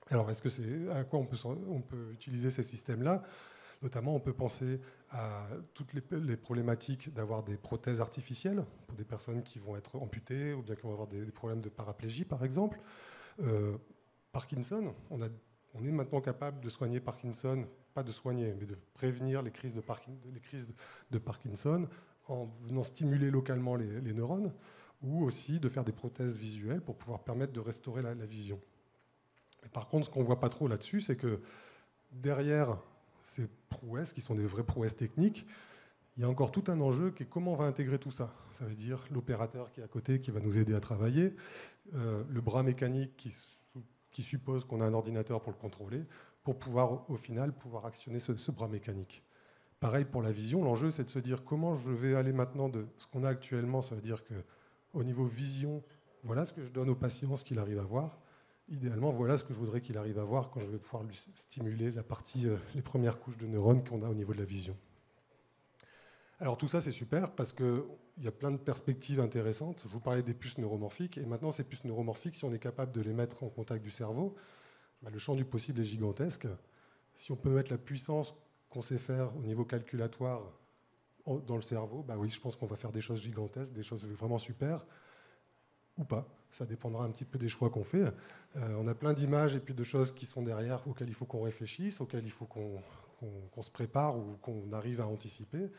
[SPEAKER 5] Alors, est-ce que c'est à quoi on peut utiliser ces systèmes-là? Notamment, on peut penser à toutes les problématiques d'avoir des prothèses artificielles pour des personnes qui vont être amputées ou bien qui vont avoir des problèmes de paraplégie, par exemple. Parkinson, on est maintenant capable de soigner Parkinson, pas de soigner, mais de prévenir les crises de Parkinson en venant stimuler localement les neurones, ou aussi de faire des prothèses visuelles pour pouvoir permettre de restaurer la vision. Et par contre, ce qu'on ne voit pas trop là-dessus, c'est que derrière ces prouesses, qui sont des vraies prouesses techniques, il y a encore tout un enjeu qui est comment on va intégrer tout ça. Ça veut dire l'opérateur qui est à côté, qui va nous aider à travailler, le bras mécanique qui suppose qu'on a un ordinateur pour le contrôler, pour pouvoir, au final, pouvoir actionner ce bras mécanique. Pareil pour la vision, l'enjeu, c'est de se dire comment je vais aller maintenant de ce qu'on a actuellement. Ça veut dire qu'au niveau vision, voilà ce que je donne au patient, ce qu'il arrive à voir. Idéalement, voilà ce que je voudrais qu'il arrive à voir quand je vais pouvoir lui stimuler les premières couches de neurones qu'on a au niveau de la vision. Alors tout ça, c'est super parce qu'il y a plein de perspectives intéressantes. Je vous parlais des puces neuromorphiques, et maintenant, ces puces neuromorphiques, si on est capable de les mettre en contact du cerveau, le champ du possible est gigantesque. Si on peut mettre la puissance qu'on sait faire au niveau calculatoire dans le cerveau, oui, je pense qu'on va faire des choses gigantesques, des choses vraiment super, ou pas. Ça dépendra un petit peu des choix qu'on fait. On a plein d'images et puis de choses qui sont derrière, auxquelles il faut qu'on réfléchisse, auxquelles il faut qu'on se prépare ou qu'on arrive à anticiper.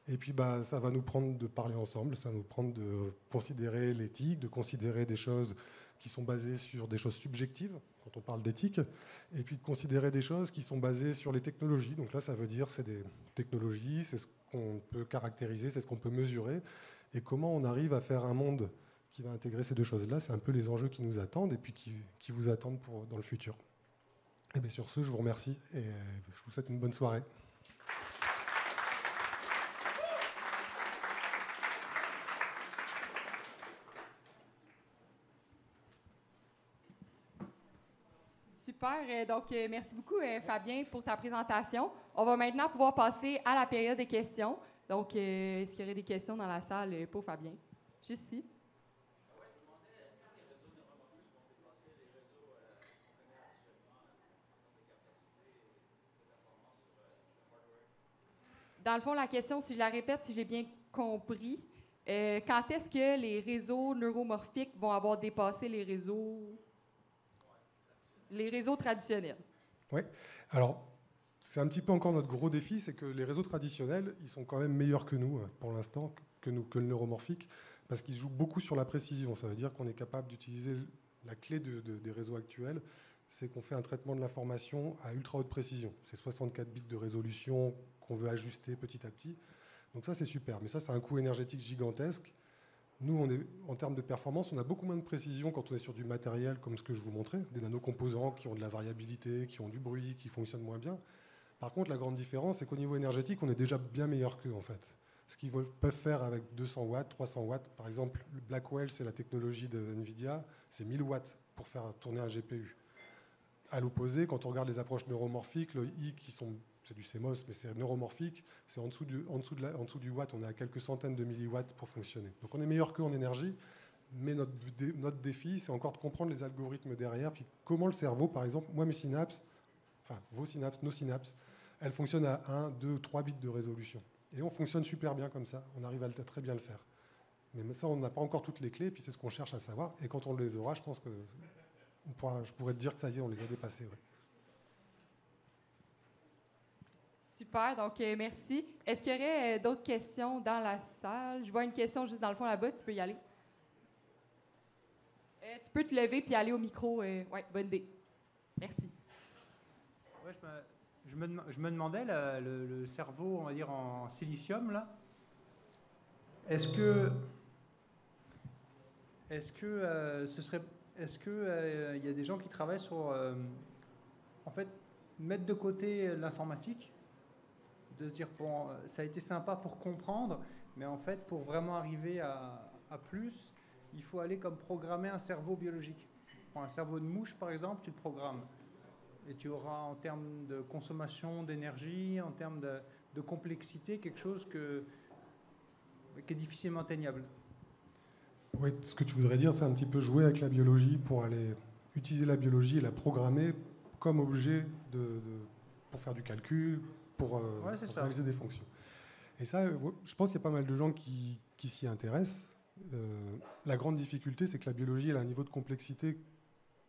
[SPEAKER 5] Et puis ça va nous prendre de parler ensemble, ça va nous prendre de considérer l'éthique, de considérer des choses qui sont basées sur des choses subjectives, quand on parle d'éthique, et puis de considérer des choses qui sont basées sur les technologies. Donc là, ça veut dire c'est des technologies, c'est ce qu'on peut caractériser, c'est ce qu'on peut mesurer, et comment on arrive à faire un monde qui va intégrer ces deux choses-là. C'est un peu les enjeux qui nous attendent et puis qui vous attendent dans le futur. Et bien sur ce, je vous remercie et je vous souhaite une bonne soirée.
[SPEAKER 1] Super. Donc, merci beaucoup, Fabien, pour ta présentation. On va maintenant pouvoir passer à la période des questions. Donc, est-ce qu'il y aurait des questions dans la salle pour Fabien? Juste ici. Dans le fond, la question, si je la répète, si je l'ai bien compris, quand est-ce que les réseaux neuromorphiques vont avoir dépassé les réseaux traditionnels?
[SPEAKER 5] Oui. Alors, c'est un petit peu encore notre gros défi, c'est que les réseaux traditionnels, ils sont quand même meilleurs que nous, pour l'instant, que le neuromorphique, parce qu'ils jouent beaucoup sur la précision. Ça veut dire qu'on est capable d'utiliser la clé des réseaux actuels, c'est qu'on fait un traitement de l'information à ultra haute précision. C'est 64 bits de résolution qu'on veut ajuster petit à petit. Donc ça, c'est super. Mais ça, c'est un coût énergétique gigantesque. Nous, en termes de performance, on a beaucoup moins de précision quand on est sur du matériel comme ce que je vous montrais, des nanocomposants qui ont de la variabilité, qui ont du bruit, qui fonctionnent moins bien. Par contre, la grande différence, c'est qu'au niveau énergétique, on est déjà bien meilleur qu'eux, en fait. Ce qu'ils peuvent faire avec 200 watts, 300 watts, par exemple, le Blackwell, c'est la technologie de NVIDIA, c'est 1000 watts pour faire tourner un GPU. À l'opposé, quand on regarde les approches neuromorphiques, le I, c'est du CMOS, mais c'est neuromorphique, c'est en dessous du watt, on est à quelques centaines de milliwatts pour fonctionner. Donc on est meilleur qu'eux en énergie, mais notre défi, c'est encore de comprendre les algorithmes derrière, puis comment le cerveau, par exemple, moi, mes synapses, enfin vos synapses, nos synapses, elles fonctionnent à 1, 2, 3 bits de résolution. Et on fonctionne super bien comme ça, on arrive à très bien le faire. Mais ça, on n'a pas encore toutes les clés, puis c'est ce qu'on cherche à savoir. Et quand on les aura, je pense que je pourrais te dire que ça y est, on les a dépassés. Ouais.
[SPEAKER 1] Super, donc merci. Est-ce qu'il y aurait d'autres questions dans la salle? Je vois une question juste dans le fond là-bas, tu peux y aller. Tu peux te lever puis aller au micro. Oui, bonne idée. Merci.
[SPEAKER 4] Ouais, je me demandais, le cerveau, on va dire, en silicium, là, est-ce que il y a des gens qui travaillent sur, en fait, mettre de côté l'informatique, de se dire, bon, ça a été sympa pour comprendre, mais en fait, pour vraiment arriver à plus, il faut aller comme programmer un cerveau biologique. Tu prends un cerveau de mouche, par exemple, tu le programmes. Et tu auras, en termes de consommation d'énergie, en termes de complexité, quelque chose qui est difficilement atteignable.
[SPEAKER 5] Oui, ce que tu voudrais dire, c'est un petit peu jouer avec la biologie pour aller utiliser la biologie et la programmer comme objet pour faire du calcul, pour réaliser des fonctions. Et ça, je pense qu'il y a pas mal de gens qui s'y intéressent. La grande difficulté, c'est que la biologie elle a un niveau de complexité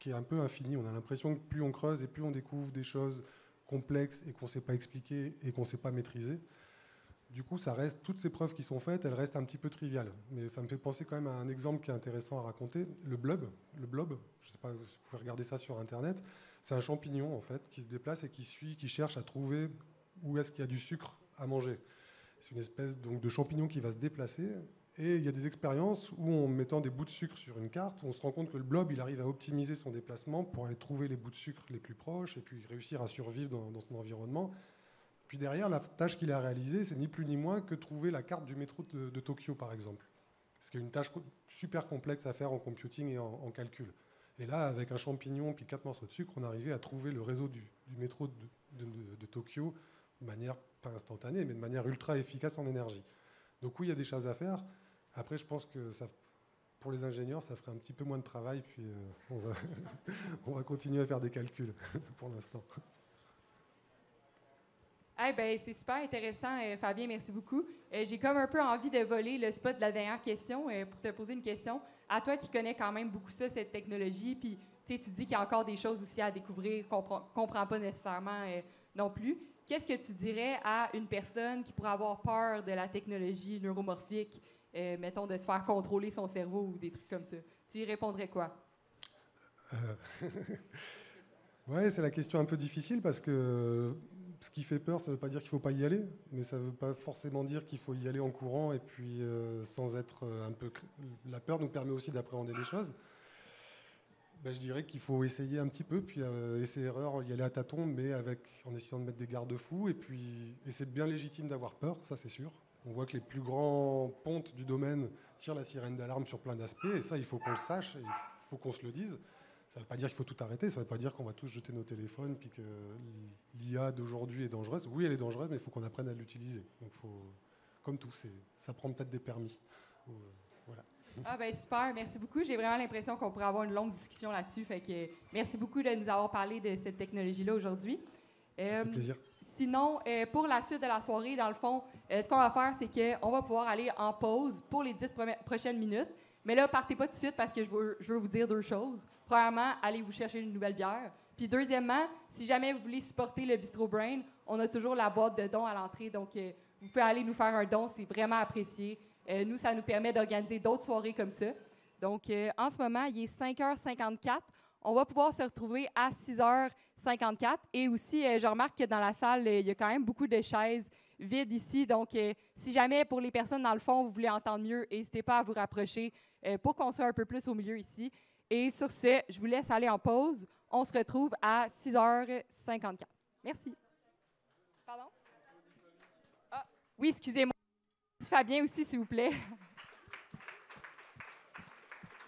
[SPEAKER 5] qui est un peu infini. On a l'impression que plus on creuse et plus on découvre des choses complexes et qu'on ne sait pas expliquer et qu'on ne sait pas maîtriser. Du coup, toutes ces preuves qui sont faites, elles restent un petit peu triviales. Mais ça me fait penser quand même à un exemple qui est intéressant à raconter. Le blob, je ne sais pas, vous pouvez regarder ça sur Internet. C'est un champignon, en fait, qui se déplace et qui cherche à trouver où est-ce qu'il y a du sucre à manger. C'est une espèce donc, de champignon qui va se déplacer. Et il y a des expériences où, en mettant des bouts de sucre sur une carte, on se rend compte que le blob, il arrive à optimiser son déplacement pour aller trouver les bouts de sucre les plus proches et puis réussir à survivre dans son environnement. Puis derrière, la tâche qu'il a réalisée, c'est ni plus ni moins que trouver la carte du métro de Tokyo, par exemple. Ce qui est une tâche super complexe à faire en computing et en calcul. Et là, avec un champignon puis 4 morceaux de sucre, on arrivait à trouver le réseau du métro de Tokyo de manière pas instantanée, mais de manière ultra efficace en énergie. Donc oui, il y a des choses à faire. Après, je pense que pour les ingénieurs, ça ferait un petit peu moins de travail, puis on va continuer à faire des calculs pour l'instant.
[SPEAKER 1] C'est super intéressant, Fabien, merci beaucoup. J'ai comme un peu envie de voler le spot de la dernière question pour te poser une question. À toi qui connais quand même beaucoup ça, cette technologie, puis tu dis qu'il y a encore des choses aussi à découvrir qu'on ne comprend pas nécessairement non plus. Qu'est-ce que tu dirais à une personne qui pourrait avoir peur de la technologie neuromorphique, mettons, de se faire contrôler son cerveau ou des trucs comme ça? Tu y répondrais quoi?
[SPEAKER 5] Oui, c'est la question un peu difficile parce que ce qui fait peur, ça ne veut pas dire qu'il ne faut pas y aller, mais ça ne veut pas forcément dire qu'il faut y aller en courant et puis sans être un peu... La peur nous permet aussi d'appréhender les choses. Je dirais qu'il faut essayer un petit peu, puis essai-erreur, y aller à tâtons, mais en essayant de mettre des garde-fous. Et c'est bien légitime d'avoir peur, ça c'est sûr. On voit que les plus grands pontes du domaine tirent la sirène d'alarme sur plein d'aspects, et ça, il faut qu'on le sache, et il faut qu'on se le dise. Ça ne veut pas dire qu'il faut tout arrêter, ça ne veut pas dire qu'on va tous jeter nos téléphones, puis que l'IA d'aujourd'hui est dangereuse. Oui, elle est dangereuse, mais il faut qu'on apprenne à l'utiliser. Donc, comme tout, ça prend peut-être des permis. Voilà.
[SPEAKER 1] Super, merci beaucoup. J'ai vraiment l'impression qu'on pourrait avoir une longue discussion là-dessus. Fait que merci beaucoup de nous avoir parlé de cette technologie-là aujourd'hui.
[SPEAKER 5] Ça fait plaisir.
[SPEAKER 1] Sinon, pour la suite de la soirée, dans le fond, ce qu'on va faire, c'est qu'on va pouvoir aller en pause pour les 10 prochaines minutes. Mais là, partez pas tout de suite parce que je veux vous dire deux choses. Premièrement, allez vous chercher une nouvelle bière. Puis deuxièmement, si jamais vous voulez supporter le Bistro Brain, on a toujours la boîte de dons à l'entrée. Donc, vous pouvez aller nous faire un don, c'est vraiment apprécié. Nous, ça nous permet d'organiser d'autres soirées comme ça. Donc, en ce moment, il est 5h54. On va pouvoir se retrouver à 6h54. Et aussi, je remarque que dans la salle, il y a quand même beaucoup de chaises vides ici. Donc, si jamais, pour les personnes dans le fond, vous voulez entendre mieux, n'hésitez pas à vous rapprocher pour qu'on soit un peu plus au milieu ici. Et sur ce, je vous laisse aller en pause. On se retrouve à 6h54. Merci. Pardon? Ah, oui, excusez-moi. Fabien aussi, s'il vous plaît.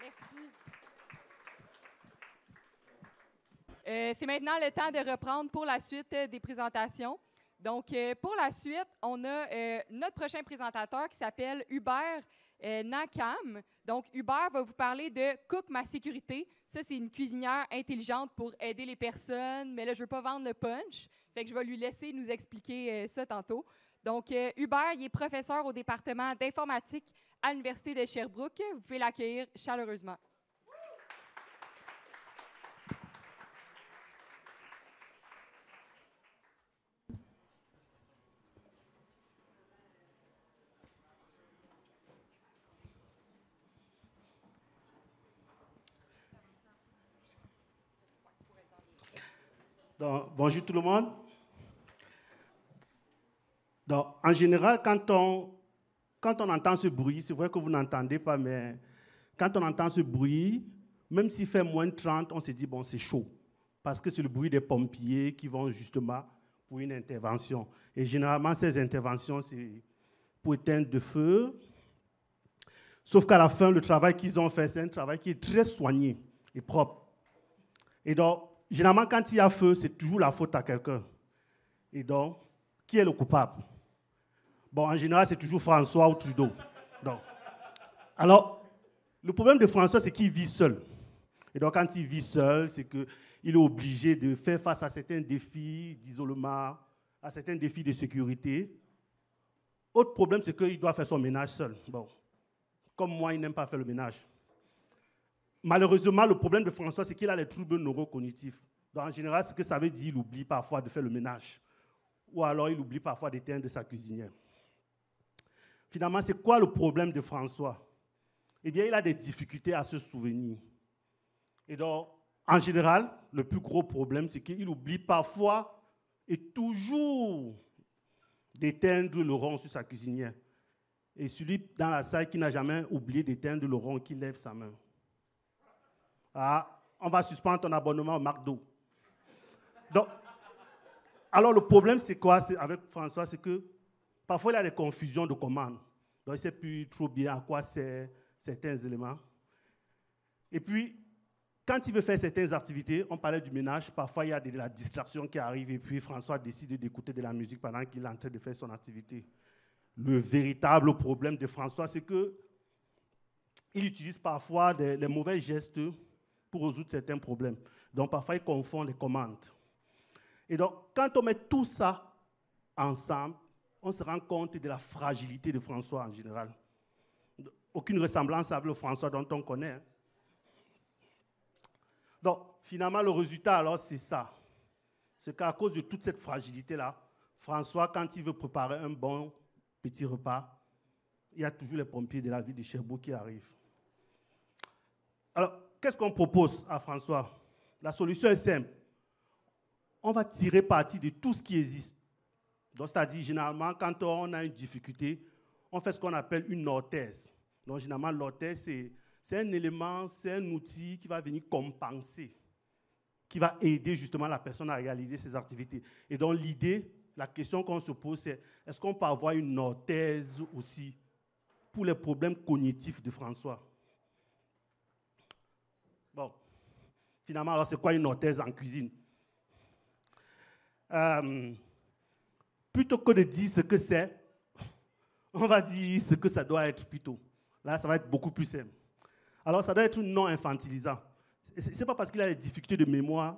[SPEAKER 1] Merci. C'est maintenant le temps de reprendre pour la suite des présentations. Donc, pour la suite, on a notre prochain présentateur qui s'appelle Hubert Nakam. Donc, Hubert va vous parler de Cook Ma Sécurité. Ça, c'est une cuisinière intelligente pour aider les personnes, mais là, je ne veux pas vendre le punch. Fait que je vais lui laisser nous expliquer ça tantôt. Donc, Hubert, il est professeur au département d'informatique à l'Université de Sherbrooke. Vous pouvez l'accueillir chaleureusement.
[SPEAKER 6] Donc, bonjour tout le monde. Donc, en général, quand on entend ce bruit, c'est vrai que vous n'entendez pas, mais quand on entend ce bruit, même s'il fait moins de 30, on se dit, bon, c'est chaud. Parce que c'est le bruit des pompiers qui vont justement pour une intervention. Et généralement, ces interventions, c'est pour éteindre le feu. Sauf qu'à la fin, le travail qu'ils ont fait, c'est un travail qui est très soigné et propre. Et donc, généralement, quand il y a feu, c'est toujours la faute à quelqu'un. Et donc, qui est le coupable? Bon, en général, c'est toujours François ou Trudeau. Donc, alors, le problème de François, c'est qu'il vit seul. Et donc, quand il vit seul, c'est qu'il est obligé de faire face à certains défis d'isolement, à certains défis de sécurité. Autre problème, c'est qu'il doit faire son ménage seul. Bon, comme moi, il n'aime pas faire le ménage. Malheureusement, le problème de François, c'est qu'il a les troubles neurocognitifs. Donc, en général, ce que ça veut dire, il oublie parfois de faire le ménage. Ou alors, il oublie parfois d'éteindre sa cuisinière. Finalement, c'est quoi le problème de François? Eh bien, il a des difficultés à se souvenir. Et donc, en général, le plus gros problème, c'est qu'il oublie parfois et toujours d'éteindre le rond sur sa cuisinière. Et celui dans la salle qui n'a jamais oublié d'éteindre le rond, qui lève sa main. Ah, on va suspendre ton abonnement au McDo. Donc, alors le problème, c'est quoi avec François? C'est que parfois, il y a des confusions de commandes. Donc, il ne sait plus trop bien à quoi servent certains éléments. Et puis, quand il veut faire certaines activités, on parlait du ménage, parfois il y a de la distraction qui arrive et puis François décide d'écouter de la musique pendant qu'il est en train de faire son activité. Le véritable problème de François, c'est qu'il utilise parfois les mauvais gestes pour résoudre certains problèmes. Donc, parfois, il confond les commandes. Et donc, quand on met tout ça ensemble, on se rend compte de la fragilité de François en général. Aucune ressemblance avec le François dont on connaît. Donc, finalement, le résultat, alors, c'est ça. C'est qu'à cause de toute cette fragilité-là, François, quand il veut préparer un bon petit repas, il y a toujours les pompiers de la ville de Sherbrooke qui arrivent. Alors, qu'est-ce qu'on propose à François? La solution est simple. On va tirer parti de tout ce qui existe. Donc, c'est-à-dire, généralement, quand on a une difficulté, on fait ce qu'on appelle une orthèse. Donc, généralement, l'orthèse, c'est un élément, c'est un outil qui va venir compenser, qui va aider justement la personne à réaliser ses activités. Et donc, l'idée, la question qu'on se pose, c'est est-ce qu'on peut avoir une orthèse aussi pour les problèmes cognitifs de François? Bon, finalement, alors, c'est quoi une orthèse en cuisine? Plutôt que de dire ce que c'est, on va dire ce que ça doit être plutôt. Là, ça va être beaucoup plus simple. Alors, ça doit être non infantilisant. Ce n'est pas parce qu'il a des difficultés de mémoire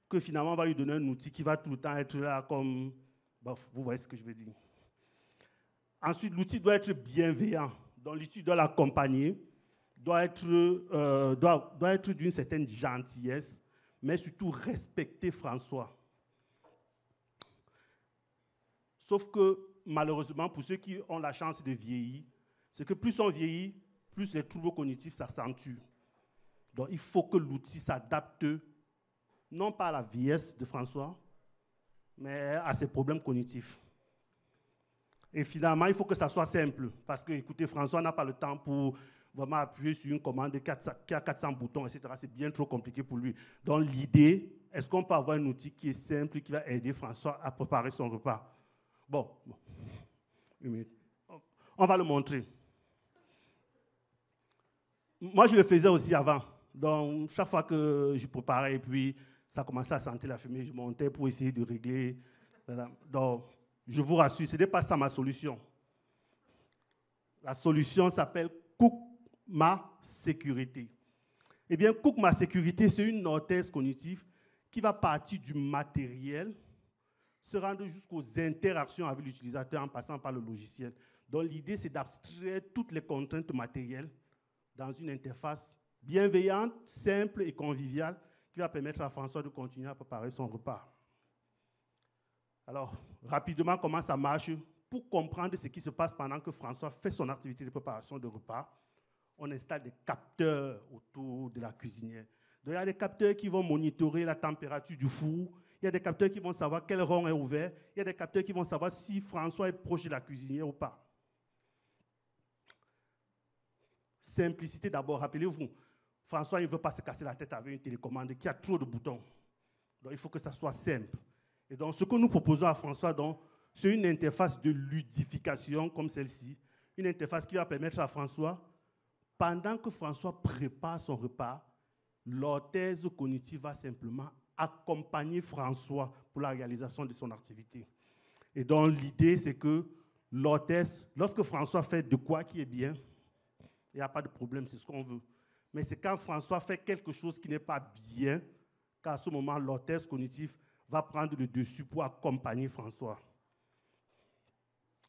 [SPEAKER 6] que finalement, on va lui donner un outil qui va tout le temps être là comme... Bof, vous voyez ce que je veux dire. Ensuite, l'outil doit être bienveillant. Donc, l'outil doit l'accompagner, doit être d'une certaine gentillesse, mais surtout respecter François. Sauf que, malheureusement, pour ceux qui ont la chance de vieillir, c'est que plus on vieillit, plus les troubles cognitifs s'accentuent. Donc, il faut que l'outil s'adapte, non pas à la vieillesse de François, mais à ses problèmes cognitifs. Et finalement, il faut que ça soit simple, parce que, écoutez, François n'a pas le temps pour vraiment appuyer sur une commande qui a 400 boutons, etc. C'est bien trop compliqué pour lui. Donc, l'idée, est-ce qu'on peut avoir un outil qui est simple, qui va aider François à préparer son repas? Bon. Une minute. On va le montrer. Moi, je le faisais aussi avant. Donc, chaque fois que je préparais, et puis ça commençait à sentir la fumée, je montais pour essayer de régler. Donc, je vous rassure, ce n'est pas ça ma solution. La solution s'appelle Cook Ma Sécurité. Eh bien, Cook Ma Sécurité, c'est une orthèse cognitive qui va partir du matériel, se rendre jusqu'aux interactions avec l'utilisateur en passant par le logiciel. Donc, l'idée, c'est d'abstraire toutes les contraintes matérielles dans une interface bienveillante, simple et conviviale qui va permettre à François de continuer à préparer son repas. Alors, rapidement, comment ça marche? Pour comprendre ce qui se passe pendant que François fait son activité de préparation de repas, on installe des capteurs autour de la cuisinière. Donc, il y a des capteurs qui vont monitorer la température du four, il y a des capteurs qui vont savoir quel rond est ouvert, il y a des capteurs qui vont savoir si François est proche de la cuisinière ou pas. Simplicité d'abord, rappelez-vous, François ne veut pas se casser la tête avec une télécommande qui a trop de boutons. Donc, il faut que ça soit simple. Et donc, ce que nous proposons à François, c'est une interface de ludification comme celle-ci, une interface qui va permettre à François, pendant que François prépare son repas, l'orthèse cognitive va simplement accompagner François pour la réalisation de son activité. Et donc, l'idée, c'est que l'orthèse, lorsque François fait de quoi qui est bien, il n'y a pas de problème, c'est ce qu'on veut. Mais c'est quand François fait quelque chose qui n'est pas bien, qu'à ce moment, l'orthèse cognitive va prendre le dessus pour accompagner François.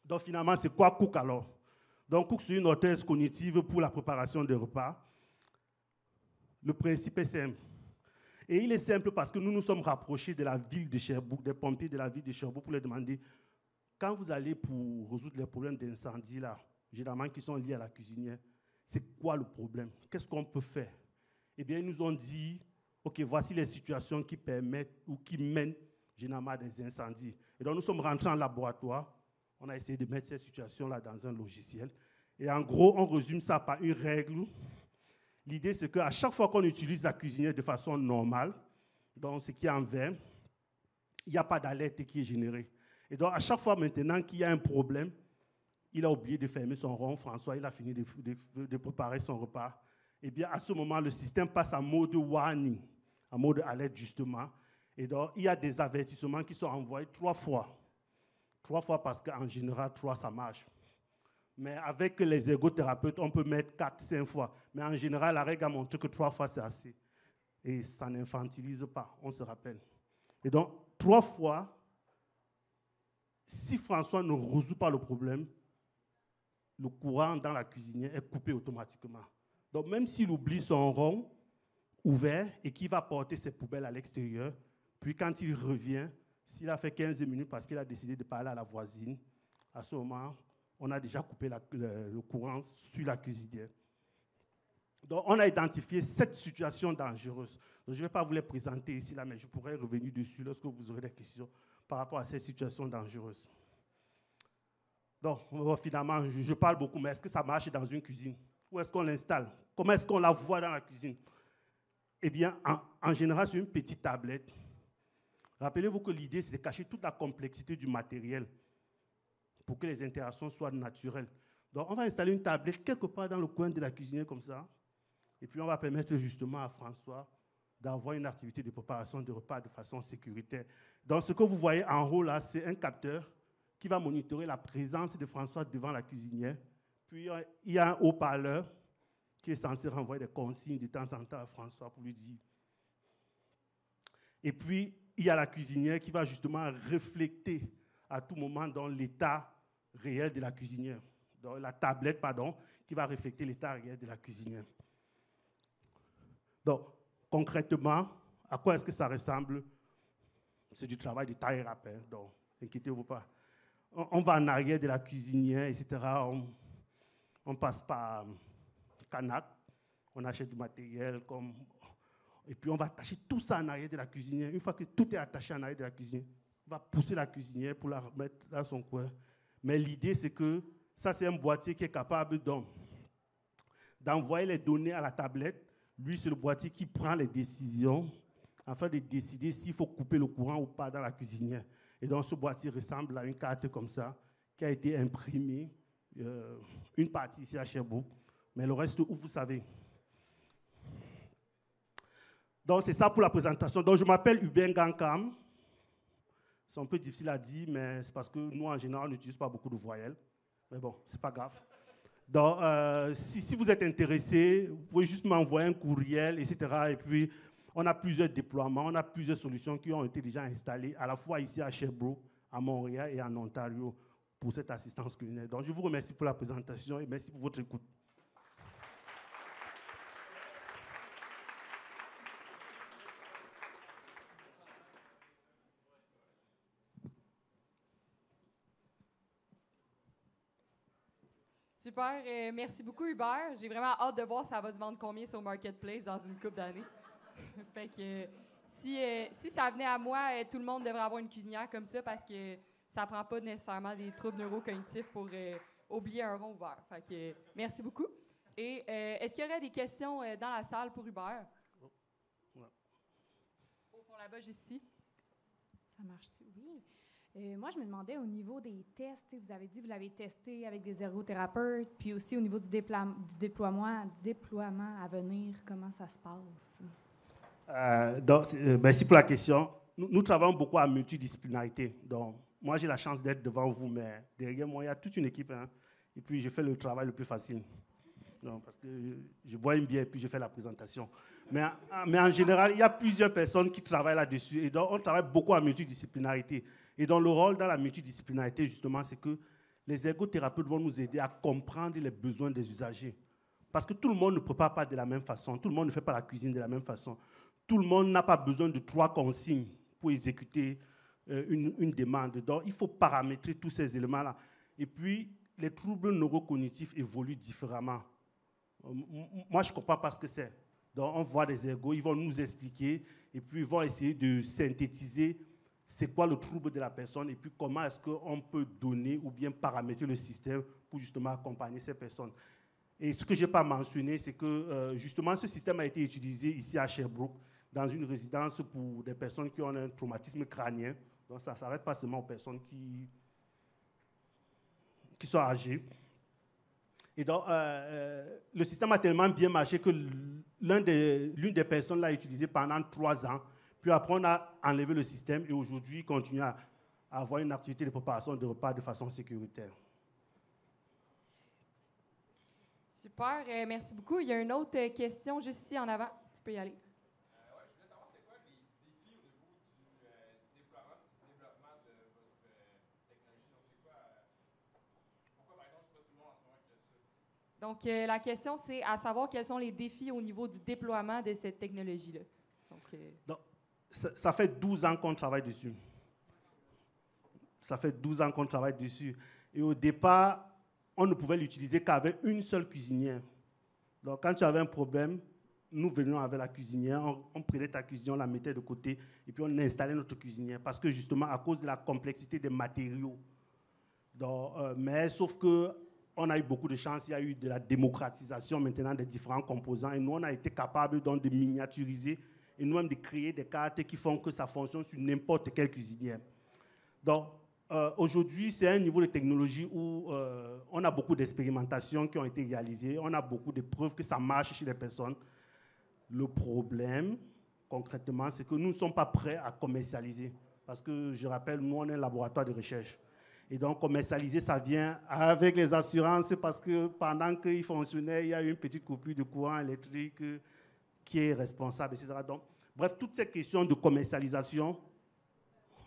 [SPEAKER 6] Donc, finalement, c'est quoi Cook alors? Donc, Cook, c'est une orthèse cognitive pour la préparation des repas. Le principe est simple. Et il est simple parce que nous nous sommes rapprochés de la ville de Sherbrooke, des pompiers de la ville de Sherbrooke, pour leur demander, quand vous allez pour résoudre les problèmes d'incendie, là, généralement qui sont liés à la cuisinière, c'est quoi le problème? Qu'est-ce qu'on peut faire? Eh bien, ils nous ont dit, OK, voici les situations qui permettent ou qui mènent généralement à des incendies. Et donc, nous sommes rentrés en laboratoire. On a essayé de mettre ces situations-là dans un logiciel. Et en gros, on résume ça par une règle. L'idée, c'est qu'à chaque fois qu'on utilise la cuisinière de façon normale, donc ce qui est en vert, il n'y a pas d'alerte qui est générée. Et donc, à chaque fois maintenant qu'il y a un problème, il a oublié de fermer son rond, François, il a fini de préparer son repas. Eh bien, à ce moment, le système passe en mode warning, en mode alerte, justement. Et donc, il y a des avertissements qui sont envoyés 3 fois. 3 fois parce qu'en général, 3, ça marche. Mais avec les ergothérapeutes, on peut mettre 4, 5 fois. Mais en général, la règle a montré que 3 fois, c'est assez. Et ça n'infantilise pas, on se rappelle. Et donc, 3 fois, si François ne résout pas le problème, le courant dans la cuisinière est coupé automatiquement. Donc, même s'il oublie son rond ouvert et qu'il va porter ses poubelles à l'extérieur, puis quand il revient, s'il a fait 15 minutes parce qu'il a décidé de parler à la voisine, à ce moment, on a déjà coupé le courant sur la cuisinière. Donc, on a identifié 7 situations dangereuses. Donc, je ne vais pas vous les présenter ici, là, mais je pourrais revenir dessus lorsque vous aurez des questions par rapport à ces situations dangereuses. Donc, finalement, je parle beaucoup, mais est-ce que ça marche dans une cuisine? Où est-ce qu'on l'installe? Comment est-ce qu'on la voit dans la cuisine? Eh bien, en général, c'est une petite tablette. Rappelez-vous que l'idée, c'est de cacher toute la complexité du matériel pour que les interactions soient naturelles. Donc, on va installer une tablette quelque part dans le coin de la cuisinière comme ça. Et puis, on va permettre justement à François d'avoir une activité de préparation de repas de façon sécuritaire. Donc, ce que vous voyez en haut là, c'est un capteur qui va monitorer la présence de François devant la cuisinière. Puis, il y a un haut-parleur qui est censé renvoyer des consignes de temps en temps à François pour lui dire. Et puis, il y a la cuisinière qui va justement refléter à tout moment dans l'état réel de la cuisinière. Donc, la tablette, pardon, qui va refléter l'état réel de la cuisinière. Donc, concrètement, À quoi est-ce que ça ressemble? C'est du travail de taille rapide, donc inquiétez-vous pas. On va en arrière de la cuisinière, etc. On passe par Canac, on achète du matériel, et puis on va attacher tout ça en arrière de la cuisinière. Une fois que tout est attaché en arrière de la cuisinière, on va pousser la cuisinière pour la remettre dans son coin. Mais l'idée, c'est que ça, c'est un boîtier qui est capable d'envoyer les données à la tablette. Lui, c'est le boîtier qui prend les décisions afin de décider s'il faut couper le courant ou pas dans la cuisinière. Et donc, ce boîtier ressemble à une carte comme ça, qui a été imprimée, une partie ici à Sherbrooke, mais le reste, où vous savez. Donc, c'est ça pour la présentation. Donc, je m'appelle Hubert Gankam. C'est un peu difficile à dire, mais c'est parce que nous, en général, on n'utilise pas beaucoup de voyelles. Mais bon, c'est pas grave. Donc, si vous êtes intéressé, vous pouvez juste m'envoyer un courriel, etc. Et puis, on a plusieurs déploiements, on a plusieurs solutions qui ont été déjà installées, à la fois ici à Sherbrooke, à Montréal et en Ontario, pour cette assistance culinaire. Donc, je vous remercie pour la présentation et merci pour votre écoute.
[SPEAKER 1] Super, merci beaucoup Hubert. J'ai vraiment hâte de voir ça va se vendre combien sur Marketplace dans une couple d'années. Fait que si ça venait à moi, tout le monde devrait avoir une cuisinière comme ça parce que ça prend pas nécessairement des troubles neurocognitifs pour oublier un rond ouvert. Fait que merci beaucoup. Et est-ce qu'il y aurait des questions dans la salle pour Hubert? Au fond là-bas, juste ici.
[SPEAKER 7] Ça marche-tu? Oui. Moi, je me demandais au niveau des tests, vous avez dit que vous l'avez testé avec des ergothérapeutes, puis aussi au niveau du déploiement à venir, comment ça se passe?
[SPEAKER 6] Merci pour la question. Nous travaillons beaucoup à multidisciplinarité. Donc, moi, j'ai la chance d'être devant vous, mais derrière moi, il y a toute une équipe. Hein, et puis, je fais le travail le plus facile. Donc, parce que je bois une bière et puis je fais la présentation. Mais en général, il y a plusieurs personnes qui travaillent là-dessus. Et donc, on travaille beaucoup à multidisciplinarité. Et donc, le rôle dans la multidisciplinarité, justement, c'est que les ergothérapeutes vont nous aider à comprendre les besoins des usagers. Parce que tout le monde ne prépare pas de la même façon. Tout le monde ne fait pas la cuisine de la même façon. Tout le monde n'a pas besoin de 3 consignes pour exécuter une demande. Donc, il faut paramétrer tous ces éléments-là. Et puis, les troubles neurocognitifs évoluent différemment. Moi, je ne comprends pas ce que c'est. Donc, on voit des ergots, ils vont nous expliquer, et puis ils vont essayer de synthétiser c'est quoi le trouble de la personne, et puis comment est-ce qu'on peut donner ou bien paramétrer le système pour justement accompagner ces personnes. Et ce que je n'ai pas mentionné, c'est que justement, ce système a été utilisé ici à Sherbrooke, dans une résidence pour des personnes qui ont un traumatisme crânien. Donc, ça ne s'arrête pas seulement aux personnes qui sont âgées. Et donc, le système a tellement bien marché que l'une des personnes l'a utilisé pendant 3 ans. Puis après, on a enlevé le système et aujourd'hui, il continue à avoir une activité de préparation de repas de façon sécuritaire.
[SPEAKER 1] Super, merci beaucoup. Il y a une autre question juste ici en avant. Tu peux y aller.
[SPEAKER 8] Ouais, je voulais savoir c'est quoi les défis au niveau du développement de votre technologie. Donc, c'est quoi, pourquoi, par exemple, c'est pas tout le monde en ce moment qui a ça?
[SPEAKER 1] Donc, la question, c'est à savoir quels sont les défis au niveau du déploiement de cette technologie-là.
[SPEAKER 6] Donc, ça fait 12 ans qu'on travaille dessus. Ça fait 12 ans qu'on travaille dessus. Et au départ, on ne pouvait l'utiliser qu'avec une seule cuisinière. Donc, quand tu avais un problème, nous venions avec la cuisinière, on prenait ta cuisinière, on la mettait de côté, et puis on installait notre cuisinière. Parce que justement, à cause de la complexité des matériaux. Donc, mais sauf qu'on a eu beaucoup de chance, il y a eu de la démocratisation maintenant des différents composants, et nous, on a été capable donc de miniaturiser et nous-mêmes de créer des cartes qui font que ça fonctionne sur n'importe quelle cuisinière. Donc, aujourd'hui, c'est un niveau de technologie où on a beaucoup d'expérimentations qui ont été réalisées, on a beaucoup de preuves que ça marche chez les personnes. Le problème, concrètement, c'est que nous ne sommes pas prêts à commercialiser. Parce que, je rappelle, nous, on est un laboratoire de recherche. Et donc, commercialiser, ça vient avec les assurances parce que pendant qu'il fonctionnait, il y a eu une petite coupure de courant électrique qui est responsable, etc. Donc, bref, toutes ces questions de commercialisation,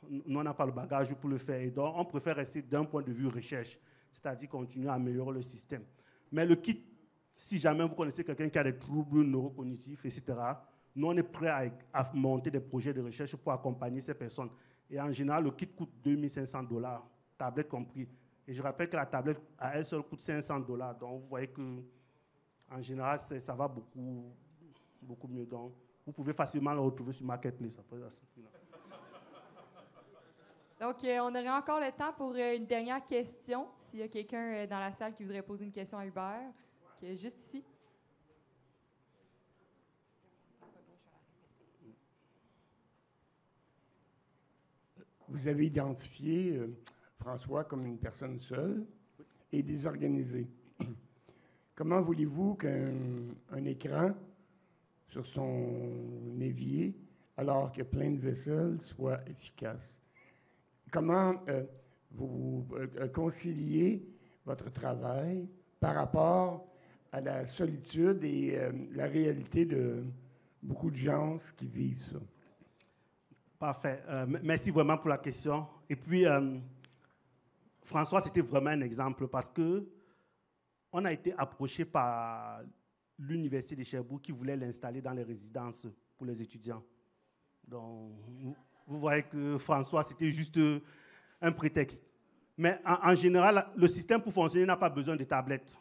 [SPEAKER 6] nous, on n'a pas le bagage pour le faire. Et donc, on préfère rester d'un point de vue recherche, c'est-à-dire continuer à améliorer le système. Mais le kit, si jamais vous connaissez quelqu'un qui a des troubles neurocognitifs, etc., nous, on est prêt à monter des projets de recherche pour accompagner ces personnes. Et en général, le kit coûte 2 500 $, tablette compris. Et je rappelle que la tablette, à elle seule, coûte 500 $. Donc, vous voyez qu'en général, ça va beaucoup, beaucoup mieux. Donc, vous pouvez facilement le retrouver sur Marketplace. Après, à ce prix-là.
[SPEAKER 1] Donc, on aurait encore le temps pour une dernière question. S'il y a quelqu'un dans la salle qui voudrait poser une question à Hubert, qui est juste ici.
[SPEAKER 9] Vous avez identifié François comme une personne seule et désorganisée. Comment voulez-vous qu'un écran sur son évier, alors qu'il y a plein de vaisselle, soit efficace? Comment vous conciliez votre travail par rapport à la solitude et la réalité de beaucoup de gens qui vivent ça?
[SPEAKER 6] Parfait. Merci vraiment pour la question. Et puis, François, c'était vraiment un exemple parce que on a été approché par l'Université de Sherbrooke qui voulait l'installer dans les résidences pour les étudiants. Donc, vous voyez que François, c'était juste un prétexte. Mais en général, le système pour fonctionner n'a pas besoin de tablettes.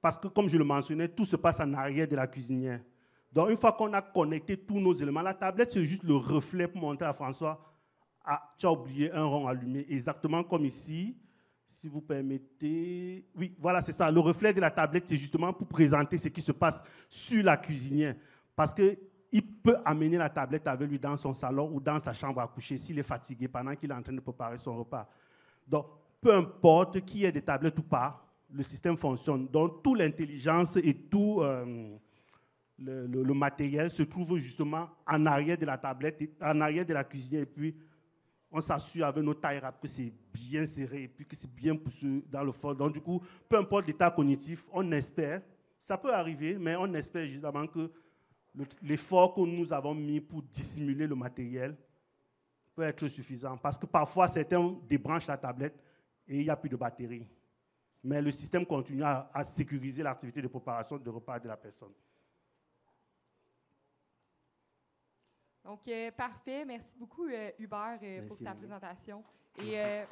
[SPEAKER 6] Parce que, comme je le mentionnais, tout se passe en arrière de la cuisinière. Donc, une fois qu'on a connecté tous nos éléments, la tablette, c'est juste le reflet pour montrer à François, ah, tu as oublié un rond allumé, exactement comme ici. Si vous permettez... Oui, voilà, c'est ça. Le reflet de la tablette, c'est justement pour présenter ce qui se passe sur la cuisinière. Parce qu'il peut amener la tablette avec lui dans son salon ou dans sa chambre à coucher s'il est fatigué pendant qu'il est en train de préparer son repas. Donc, peu importe qu'il y ait des tablettes ou pas, le système fonctionne. Donc, toute l'intelligence et tout le matériel se trouve justement en arrière de la tablette, en arrière de la cuisinière. Et puis, on s'assure avec nos tie wraps que c'est bien serré et puis que c'est bien poussé dans le fond. Donc, du coup, peu importe l'état cognitif, on espère, ça peut arriver, mais on espère justement que l'effort que nous avons mis pour dissimuler le matériel peut être suffisant. Parce que parfois, certains débranchent la tablette et il n'y a plus de batterie. Mais le système continue à sécuriser l'activité de préparation de repas de la personne.
[SPEAKER 1] Donc, parfait. Merci beaucoup, Hubert, pour ta présentation. Et, ouais,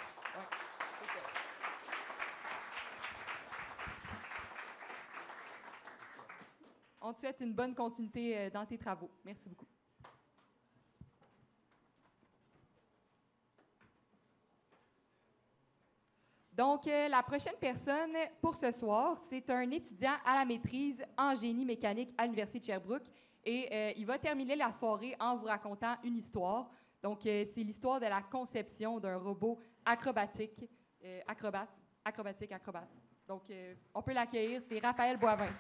[SPEAKER 1] on te souhaite une bonne continuité dans tes travaux. Merci beaucoup. Donc, la prochaine personne pour ce soir, c'est un étudiant à la maîtrise en génie mécanique à l'Université de Sherbrooke. Et il va terminer la soirée en vous racontant une histoire. Donc, c'est l'histoire de la conception d'un robot acrobatique. Acrobatique. Donc, on peut l'accueillir. C'est Raphaël Boivin.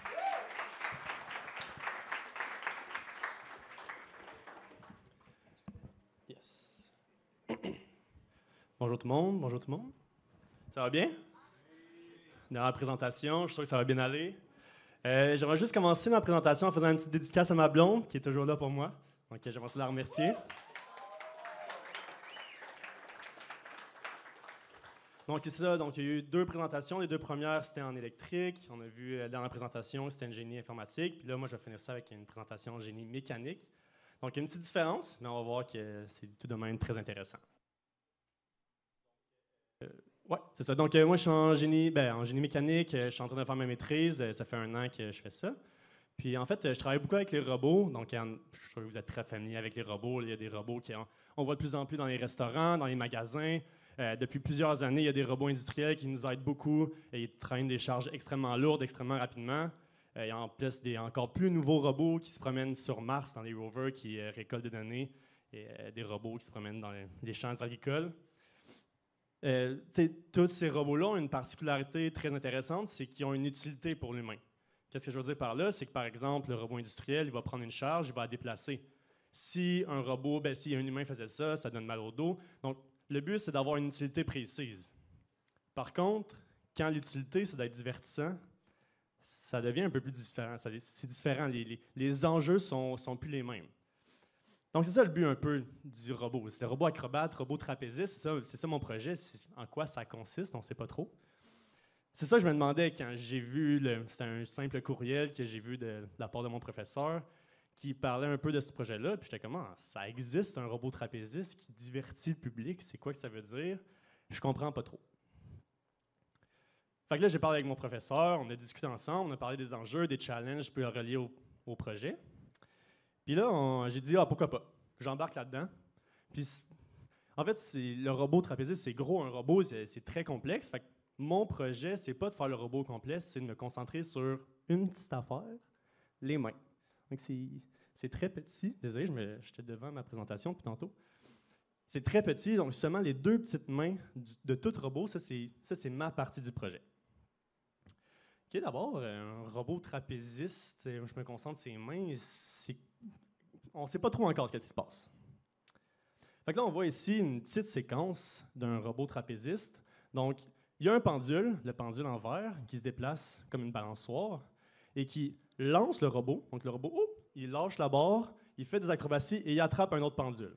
[SPEAKER 10] Yes. Bonjour tout le monde. Bonjour tout le monde. Ça va bien? Dans la présentation, je suis sûr que ça va bien aller. J'aimerais juste commencer ma présentation en faisant une petite dédicace à ma blonde, qui est toujours là pour moi. Donc, j'aimerais la remercier. Donc, c'est ça. Donc, il y a eu 2 présentations. Les 2 premières, c'était en électrique. On a vu dans la présentation, c'était une génie informatique. Puis là, moi, je vais finir ça avec une présentation en génie mécanique. Donc, il y a une petite différence, mais on va voir que c'est tout de même très intéressant. Oui, c'est ça. Donc, moi, je suis en génie mécanique. Je suis en train de faire ma maîtrise. Ça fait 1 an que je fais ça. Puis, en fait, je travaille beaucoup avec les robots. Donc, je suis sûr que vous êtes très familier avec les robots. Il y a des robots qu'on voit de plus en plus dans les restaurants, dans les magasins. Depuis plusieurs années, il y a des robots industriels qui nous aident beaucoup. Et ils traînent des charges extrêmement lourdes, extrêmement rapidement. Il y a en plus des encore plus nouveaux robots qui se promènent sur Mars dans les rovers qui récoltent des données. Et des robots qui se promènent dans les champs agricoles. Tous ces robots-là ont une particularité très intéressante, c'est qu'ils ont une utilité pour l'humain. Qu'est-ce que je veux dire par là? C'est que, par exemple, le robot industriel, il va prendre une charge, il va la déplacer. Si un robot, si un humain faisait ça, ça donne mal au dos. Donc, le but, c'est d'avoir une utilité précise. Par contre, quand l'utilité, c'est d'être divertissant, ça devient un peu plus différent. C'est différent. Les enjeux sont plus les mêmes. Donc, c'est ça le but un peu du robot. C'est le robot acrobate, robot trapéziste. C'est ça mon projet. En quoi ça consiste, on ne sait pas trop. C'est ça que je me demandais quand j'ai vu, c'était un simple courriel que j'ai vu de la part de mon professeur, qui parlait un peu de ce projet-là. Puis j'étais comme, ah, ça existe un robot trapéziste qui divertit le public. C'est quoi que ça veut dire? Je comprends pas trop. Fait que là, j'ai parlé avec mon professeur, on a discuté ensemble, on a parlé des enjeux, des challenges, puis reliés au projet. Puis là, j'ai dit, ah, pourquoi pas? J'embarque là-dedans. Puis, en fait, le robot trapéziste, c'est gros, un robot, c'est très complexe. Fait que mon projet, c'est pas de faire le robot complet, c'est de me concentrer sur une petite affaire, les mains. Donc, c'est très petit. Désolé, j'étais devant ma présentation depuis tantôt. C'est très petit, donc seulement les 2 petites mains de tout robot, ça, c'est ma partie du projet. OK, d'abord, un robot trapéziste, je me concentre sur ses mains, on ne sait pas trop encore ce qui se passe. Fait que là, on voit ici une petite séquence d'un robot trapéziste. Donc, il y a un pendule, le pendule en verre, qui se déplace comme une balançoire et qui lance le robot. Donc, le robot, il lâche la barre, il fait des acrobaties et il attrape un autre pendule.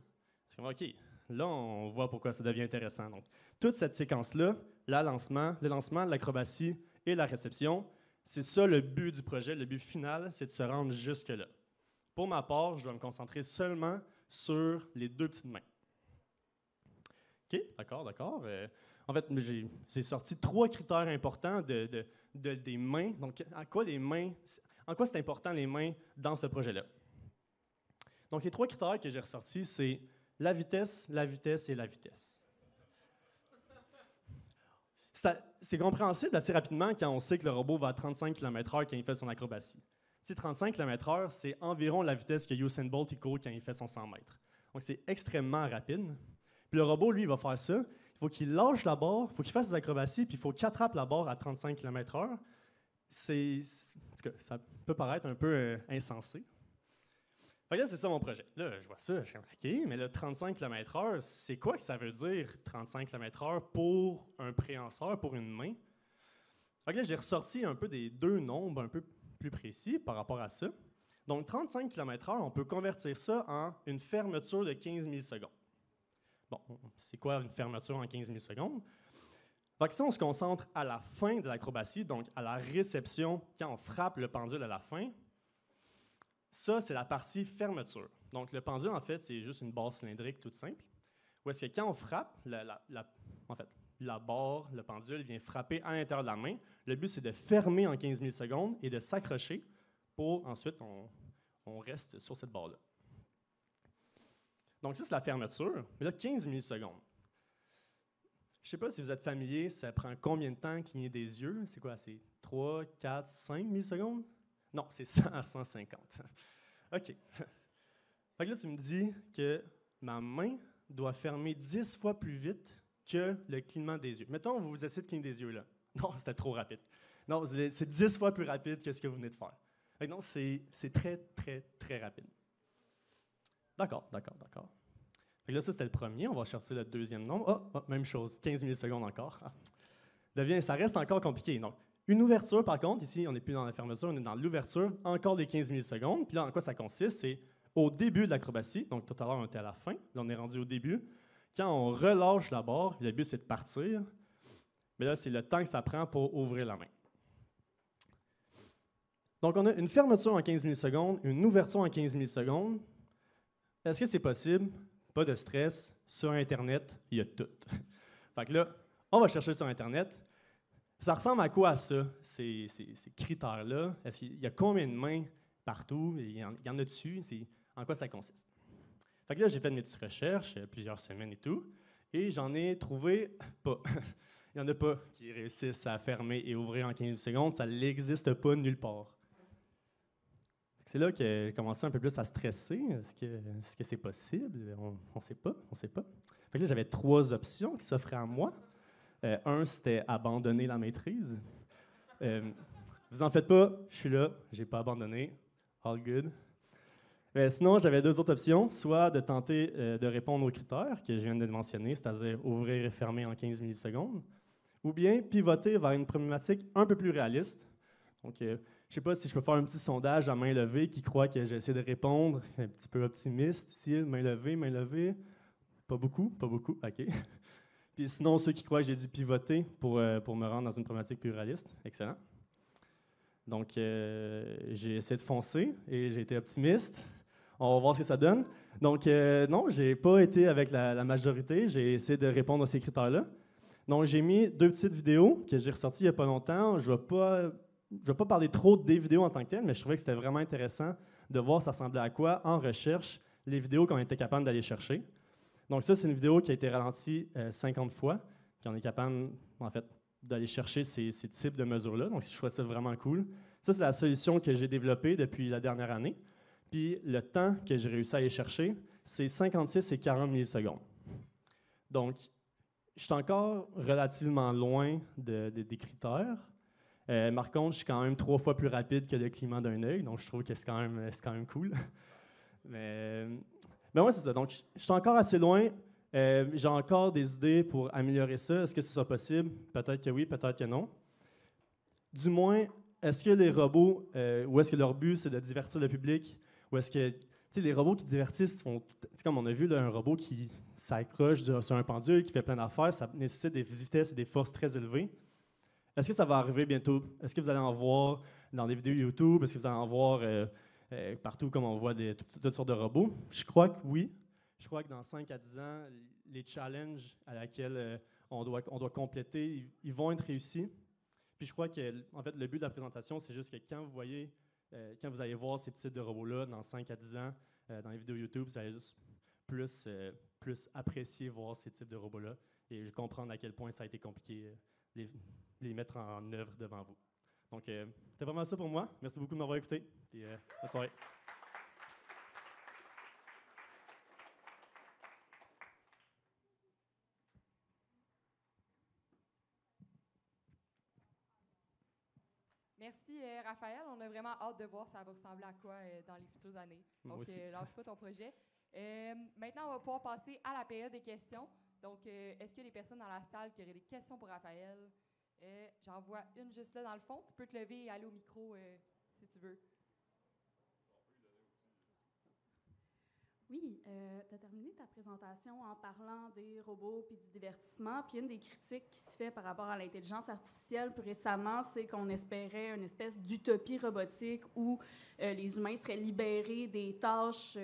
[SPEAKER 10] OK, là, on voit pourquoi ça devient intéressant. Donc, toute cette séquence-là, le lancement, l'acrobatie et la réception, c'est ça le but du projet. Le but final, c'est de se rendre jusque-là. Pour ma part, je dois me concentrer seulement sur les 2 petites mains. OK, d'accord. En fait, j'ai sorti 3 critères importants des mains. Donc, en quoi c'est important les mains dans ce projet-là? Donc, les 3 critères que j'ai ressortis, c'est la vitesse et la vitesse. C'est compréhensible assez rapidement quand on sait que le robot va à 35 km/h quand il fait son acrobatie. Si 35 km/h, c'est environ la vitesse que Usain Bolt court quand il fait son 100 mètres. Donc, c'est extrêmement rapide. Puis le robot, lui, il va faire ça. Il faut qu'il lâche la barre, il faut qu'il fasse des acrobaties, puis il faut qu'il attrape la barre à 35 km/h. Ça peut paraître un peu insensé. Fait que là, c'est ça mon projet. Là, je vois ça, je suis OK, mais le 35 km/h, c'est quoi que ça veut dire, 35 km/h, pour un préhenseur, pour une main? Fait que là, j'ai ressorti un peu des 2 nombres un peu plus précis par rapport à ça. Donc, 35 km/h, on peut convertir ça en une fermeture de 15 millisecondes. Bon, c'est quoi une fermeture en 15 millisecondes? Fait que si on se concentre à la fin de l'acrobatie, donc à la réception, quand on frappe le pendule à la fin, ça, c'est la partie fermeture. Donc, le pendule, en fait, c'est juste une barre cylindrique toute simple. Où est-ce que quand on frappe, la barre, le pendule vient frapper à l'intérieur de la main. Le but, c'est de fermer en 15 millisecondes et de s'accrocher pour ensuite, on reste sur cette barre-là. Donc, ça, c'est la fermeture. Mais là, 15 millisecondes. Je ne sais pas si vous êtes familier, ça prend combien de temps cligner des yeux? C'est quoi? C'est 3, 4, 5 millisecondes? Non, c'est 100 à 150. OK. Fait que là, tu me dis que ma main doit fermer 10 fois plus vite que le clignement des yeux. Mettons, vous essayez de cligner des yeux là. Non, c'était trop rapide. Non, c'est 10 fois plus rapide que ce que vous venez de faire. Fait que non, c'est très, très, très rapide. D'accord. Fait que là, ça, c'était le premier. On va chercher le deuxième nombre. Oh, même chose. 15 millisecondes encore. Ça reste encore compliqué. Donc, une ouverture, par contre, ici, on n'est plus dans la fermeture, on est dans l'ouverture, encore des 15 millisecondes. Puis là, en quoi ça consiste? C'est au début de l'acrobatie, donc tout à l'heure, on était à la fin, là, on est rendu au début. Quand on relâche la barre, le but, c'est de partir. Mais là, c'est le temps que ça prend pour ouvrir la main. Donc, on a une fermeture en 15 millisecondes, une ouverture en 15 millisecondes. Est-ce que c'est possible? Pas de stress. Sur Internet, il y a tout. Fait que là, on va chercher sur Internet. Ça ressemble à quoi, ça, ces critères-là? Est-ce qu'il y a combien de mains partout? Il y en a dessus? En quoi ça consiste? Fait que là, j'ai fait mes petites recherches, plusieurs semaines et tout, et j'en ai trouvé pas. Il n'y en a pas qui réussissent à fermer et ouvrir en 15 secondes. Ça n'existe pas nulle part. C'est là que j'ai commencé un peu plus à stresser. Est-ce que c'est possible? On ne sait pas. Fait que là, j'avais 3 options qui s'offraient à moi. Un, c'était abandonner la maîtrise. Vous en faites pas, je suis là, j'ai pas abandonné. All good. Sinon, j'avais 2 autres options, soit de tenter de répondre aux critères que je viens de mentionner, c'est-à-dire ouvrir et fermer en 15 millisecondes, ou bien pivoter vers une problématique un peu plus réaliste. Donc, je ne sais pas si je peux faire un petit sondage à main levée qui croit que j'essaie de répondre, un petit peu optimiste ici, main levée. Pas beaucoup, OK. Puis sinon, ceux qui croient que j'ai dû pivoter pour me rendre dans une problématique plus réaliste, excellent. Donc, j'ai essayé de foncer et j'ai été optimiste. On va voir ce que ça donne. Donc, non, je n'ai pas été avec la majorité. J'ai essayé de répondre à ces critères-là. Donc, j'ai mis 2 petites vidéos que j'ai ressorties il n'y a pas longtemps. Je ne vais pas parler trop des vidéos en tant que telles, mais je trouvais que c'était vraiment intéressant de voir ça ressemblait à quoi en recherche, les vidéos qu'on était capable d'aller chercher. Donc, ça, c'est une vidéo qui a été ralentie 50 fois, qu'on est capable, en fait, d'aller chercher ces types de mesures-là. Donc, je trouvais ça vraiment cool. Ça, c'est la solution que j'ai développée depuis la dernière année. Puis, le temps que j'ai réussi à aller chercher, c'est 56 et 40 millisecondes. Donc, je suis encore relativement loin des critères. Par contre, je suis quand même 3 fois plus rapide que le clignement d'un œil, donc je trouve que c'est quand même cool. Mais ouais, c'est ça. Donc, je suis encore assez loin. J'ai encore des idées pour améliorer ça. Est-ce que ce sera possible? Peut-être que oui, peut-être que non. Du moins, est-ce que les robots, ou est-ce que leur but, c'est de divertir le public? Ou est-ce que, tu sais, les robots qui divertissent, comme on a vu, là, un robot qui s'accroche sur un pendule, qui fait plein d'affaires, ça nécessite des vitesses et des forces très élevées. Est-ce que ça va arriver bientôt? Est-ce que vous allez en voir dans des vidéos YouTube? Est-ce que vous allez en voir partout comme on voit toutes sortes de robots? Je crois que oui. Je crois que dans 5 à 10 ans, les challenges à laquelle on doit compléter, ils vont être réussis. Puis je crois que, en fait, le but de la présentation, c'est juste que quand vous allez voir ces types de robots-là dans 5 à 10 ans, dans les vidéos YouTube, vous allez juste plus apprécier voir ces types de robots-là et comprendre à quel point ça a été compliqué les mettre en œuvre devant vous. Donc, c'est vraiment ça pour moi. Merci beaucoup de m'avoir écouté. Et bonne soirée.
[SPEAKER 1] Merci, Raphaël. On a vraiment hâte de voir ça va ressembler à quoi dans les futures années. Donc, lâche pas ton projet. Maintenant, on va pouvoir passer à la période des questions. Donc, est-ce qu'il y a des personnes dans la salle qui auraient des questions pour Raphaël? J'en vois une juste là dans le fond. Tu peux te lever et aller au micro si tu veux.
[SPEAKER 11] Oui, tu as terminé ta présentation en parlant des robots puis du divertissement. Puis une des critiques qui se fait par rapport à l'intelligence artificielle plus récemment, c'est qu'on espérait une espèce d'utopie robotique où les humains seraient libérés des tâches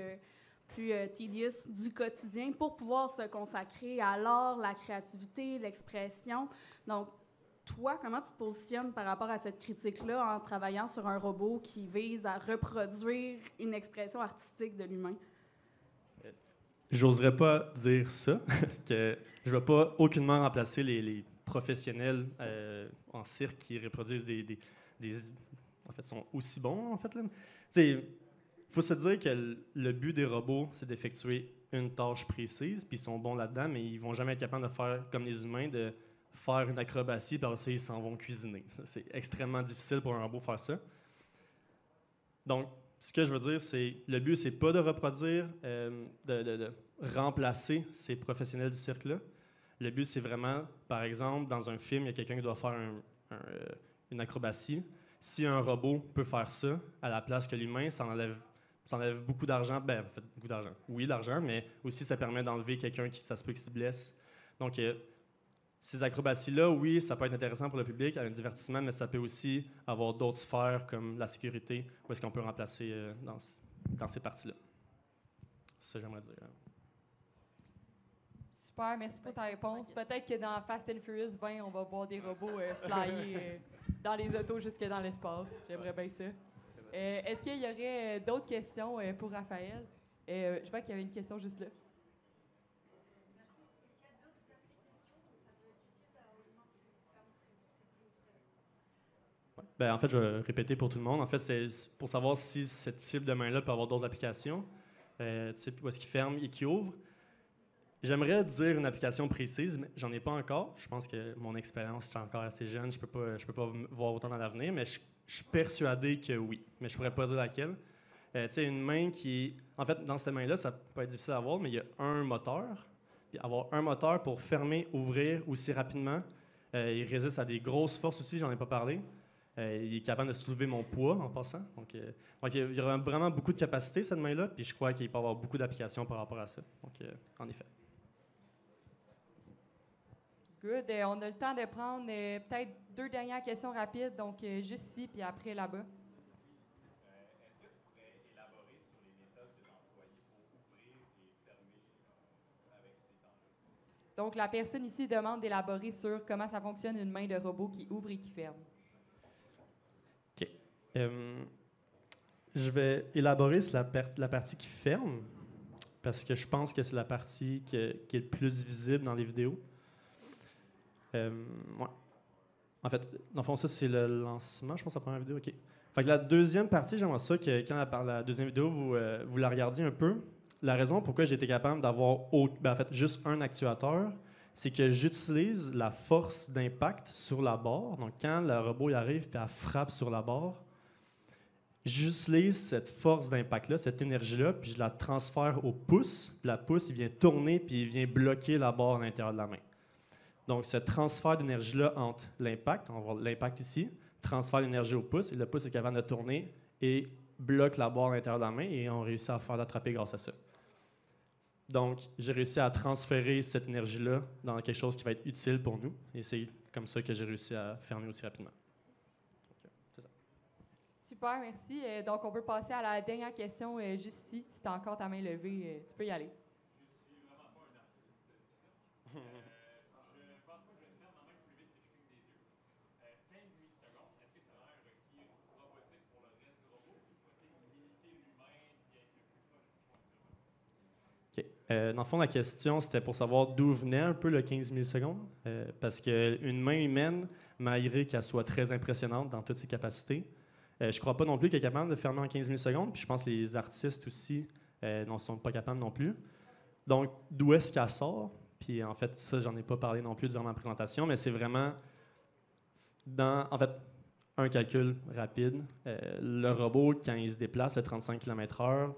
[SPEAKER 11] plus tedious du quotidien pour pouvoir se consacrer à l'art, la créativité, l'expression. Donc, toi, comment tu te positionnes par rapport à cette critique-là en travaillant sur un robot qui vise à reproduire une expression artistique de l'humain?
[SPEAKER 10] J'oserais pas dire ça, que je ne vais pas aucunement remplacer les professionnels en cirque qui reproduisent en fait, sont aussi bons, en fait. Il faut se dire que le but des robots, c'est d'effectuer une tâche précise, puis ils sont bons là-dedans, mais ils vont jamais être capables de faire comme les humains, de faire une acrobatie, puis après ils s'en vont cuisiner. C'est extrêmement difficile pour un robot de faire ça. Donc, ce que je veux dire, c'est le but, c'est pas de reproduire, de remplacer ces professionnels du cirque-là. Le but, c'est vraiment, par exemple, dans un film, il y a quelqu'un qui doit faire une acrobatie. Si un robot peut faire ça à la place que l'humain, ça enlève beaucoup d'argent. Ben, en fait, beaucoup d'argent. Oui, l'argent, mais aussi ça permet d'enlever quelqu'un ça se peut qu'il se blesse. Donc, ces acrobaties-là, oui, ça peut être intéressant pour le public, un divertissement, mais ça peut aussi avoir d'autres sphères comme la sécurité, où est-ce qu'on peut remplacer dans ces parties-là. C'est ça que j'aimerais dire.
[SPEAKER 1] Super, merci pour ta réponse. Peut-être que dans Fast and Furious 20, on va voir des robots flyer dans les autos jusque dans l'espace. J'aimerais bien ça. Est-ce qu'il y aurait d'autres questions pour Raphaël? Je vois qu'il y avait une question juste là.
[SPEAKER 10] En fait, je vais répéter pour tout le monde. En fait, c'est pour savoir si ce type de main-là peut avoir d'autres applications. Tu sais, où est-ce qu'il ferme et qu'il ouvre. J'aimerais dire une application précise, mais j'en ai pas encore. Je pense que mon expérience, je suis encore assez jeune, je peux pas voir autant dans l'avenir, mais je suis persuadé que oui. Mais je pourrais pas dire laquelle. Tu sais, une main qui... En fait, dans cette main-là, ça peut être difficile à voir, mais il y a un moteur. Puis avoir un moteur pour fermer, ouvrir aussi rapidement. Il résiste à des grosses forces aussi, j'en ai pas parlé. Il est capable de soulever mon poids en passant. Donc il y a vraiment beaucoup de capacité, cette main-là, puis je crois qu'il peut y avoir beaucoup d'applications par rapport à ça. Donc, en effet.
[SPEAKER 1] Good. On a le temps de prendre peut-être 2 dernières questions rapides, donc juste ici, puis après là-bas.
[SPEAKER 3] Est-ce que tu pourrais élaborer sur les méthodes de l'employé pour ouvrir et fermer avec ces temps-là?
[SPEAKER 1] Donc, la personne ici demande d'élaborer sur comment ça fonctionne une main de robot qui ouvre et qui ferme.
[SPEAKER 10] OK. Je vais élaborer sur la partie qui ferme, parce que je pense que c'est la partie qui est le plus visible dans les vidéos. Ouais. En fait, dans le fond, ça, c'est le lancement, je pense, la première vidéo. OK. Fait que la deuxième partie, j'aimerais ça que quand la deuxième vidéo, vous la regardiez un peu. La raison pourquoi j'ai été capable d'avoir en fait, juste un actuateur, c'est que j'utilise la force d'impact sur la barre. Donc, quand le robot y arrive et elle frappe sur la barre, j'utilise cette force d'impact-là, cette énergie-là, puis je la transfère au pouce. La pouce, il vient tourner puis il vient bloquer la barre à l'intérieur de la main. Donc, ce transfert d'énergie-là entre l'impact, on va voir l'impact ici, transfert l'énergie au pouce, et le pouce est capable de tourner et bloque la barre à l'intérieur de la main, et on réussit à faire l'attraper grâce à ça. Donc, j'ai réussi à transférer cette énergie-là dans quelque chose qui va être utile pour nous, et c'est comme ça que j'ai réussi à fermer aussi rapidement. Donc, c'est ça.
[SPEAKER 1] Super, merci. Donc, on peut passer à la dernière question juste ici. Si tu as encore ta main levée, tu peux y aller.
[SPEAKER 8] Je suis vraiment pas un artiste. Je pense pas que je vais faire ma main plus vite que je cligne des yeux. 15 millisecondes, est-ce que c'est vraiment un requis robotique pour le reste du robot ou possible d'imiter l'humain et être le plus proche du point de vue?
[SPEAKER 10] OK. Dans le fond, la question, c'était pour savoir d'où venait un peu le 15 millisecondes, parce qu'une main humaine, malgré qu'elle soit très impressionnante dans toutes ses capacités, je ne crois pas non plus qu'elle est capable de fermer en 15 millisecondes, puis je pense que les artistes aussi n'en sont pas capables non plus. Donc, d'où est-ce qu'elle sort? Puis en fait, ça, j'en ai pas parlé non plus durant ma présentation, mais c'est vraiment en fait, un calcul rapide. Le robot, quand il se déplace, le 35 km/h,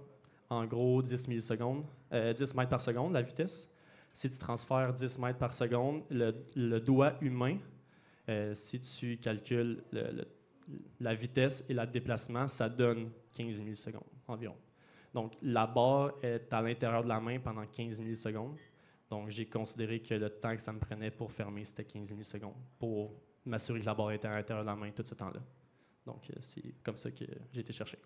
[SPEAKER 10] en gros 10 millisecondes, 10 mètres par seconde, la vitesse. Si tu transfères 10 mètres par seconde, le doigt humain, si tu calcules la vitesse et le déplacement, ça donne 15 millisecondes environ. Donc, la barre est à l'intérieur de la main pendant 15 millisecondes. Donc, j'ai considéré que le temps que ça me prenait pour fermer, c'était 15 millisecondes pour m'assurer que la barre était à l'intérieur de la main tout ce temps-là. Donc, c'est comme ça que j'ai été chercher.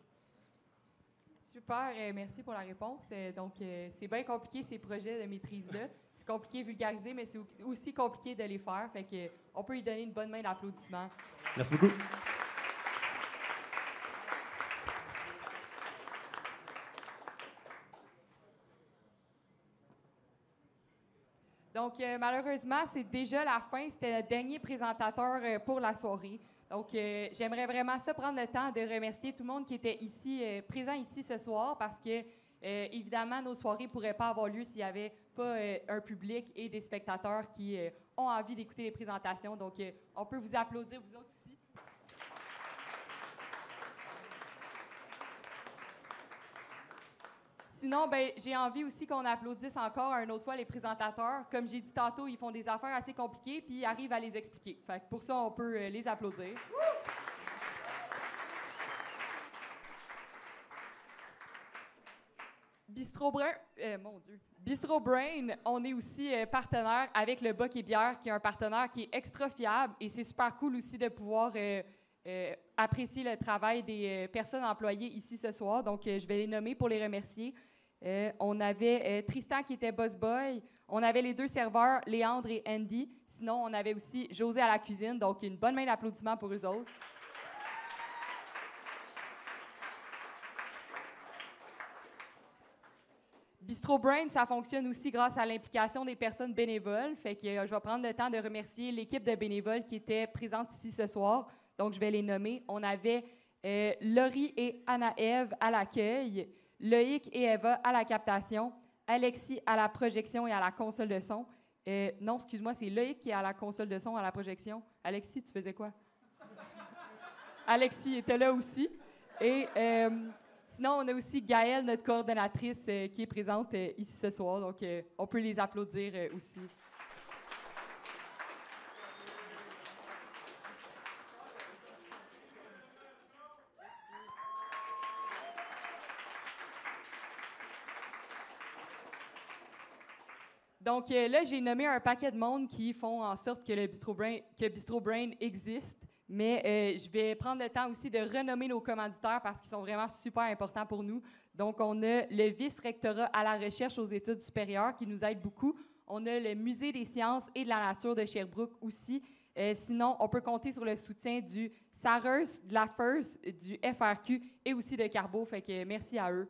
[SPEAKER 1] Super, merci pour la réponse. Donc, c'est bien compliqué ces projets de maîtrise-là. C'est compliqué de vulgariser, mais c'est aussi compliqué de les faire. Fait que, on peut lui donner une bonne main d'applaudissement.
[SPEAKER 10] Merci beaucoup.
[SPEAKER 1] Donc, malheureusement, c'est déjà la fin. C'était notre dernier présentateur pour la soirée. Donc, j'aimerais vraiment ça prendre le temps de remercier tout le monde qui était ici, présent ici ce soir, parce que, évidemment, nos soirées ne pourraient pas avoir lieu s'il n'y avait pas un public et des spectateurs qui ont envie d'écouter les présentations. Donc, on peut vous applaudir, vous autres aussi. Sinon, ben, j'ai envie aussi qu'on applaudisse encore une autre fois les présentateurs. Comme j'ai dit tantôt, ils font des affaires assez compliquées puis ils arrivent à les expliquer. Fait que pour ça, on peut les applaudir. Bistro Brain, mon Dieu. Bistro Brain, on est aussi partenaire avec le Boc et Bière, qui est un partenaire qui est extra fiable et c'est super cool aussi de pouvoir apprécier le travail des personnes employées ici ce soir. Donc, je vais les nommer pour les remercier. On avait Tristan qui était boss boy. On avait les 2 serveurs, Léandre et Andy. Sinon, on avait aussi José à la cuisine. Donc, une bonne main d'applaudissement pour eux autres. Bistro Brain, ça fonctionne aussi grâce à l'implication des personnes bénévoles. Fait que je vais prendre le temps de remercier l'équipe de bénévoles qui était présente ici ce soir. Donc, je vais les nommer. On avait Laurie et Anna-Ève à l'accueil, Loïc et Eva à la captation, Alexis à la projection et à la console de son. Non, excuse-moi, c'est Loïc qui est à la console de son, à la projection. Alexis, tu faisais quoi? Alexis était là aussi. Et sinon, on a aussi Gaëlle, notre coordonnatrice, qui est présente ici ce soir. Donc, on peut les applaudir aussi. Donc là, j'ai nommé un paquet de monde qui font en sorte que Bistro Brain existe. Mais je vais prendre le temps aussi de renommer nos commanditaires parce qu'ils sont vraiment super importants pour nous. Donc, on a le Vice-Rectorat à la recherche aux études supérieures qui nous aide beaucoup. On a le Musée des sciences et de la nature de Sherbrooke aussi. Sinon, on peut compter sur le soutien du SAREUS, de la FEUS, du FRQ et aussi de Carbo. Fait que merci à eux.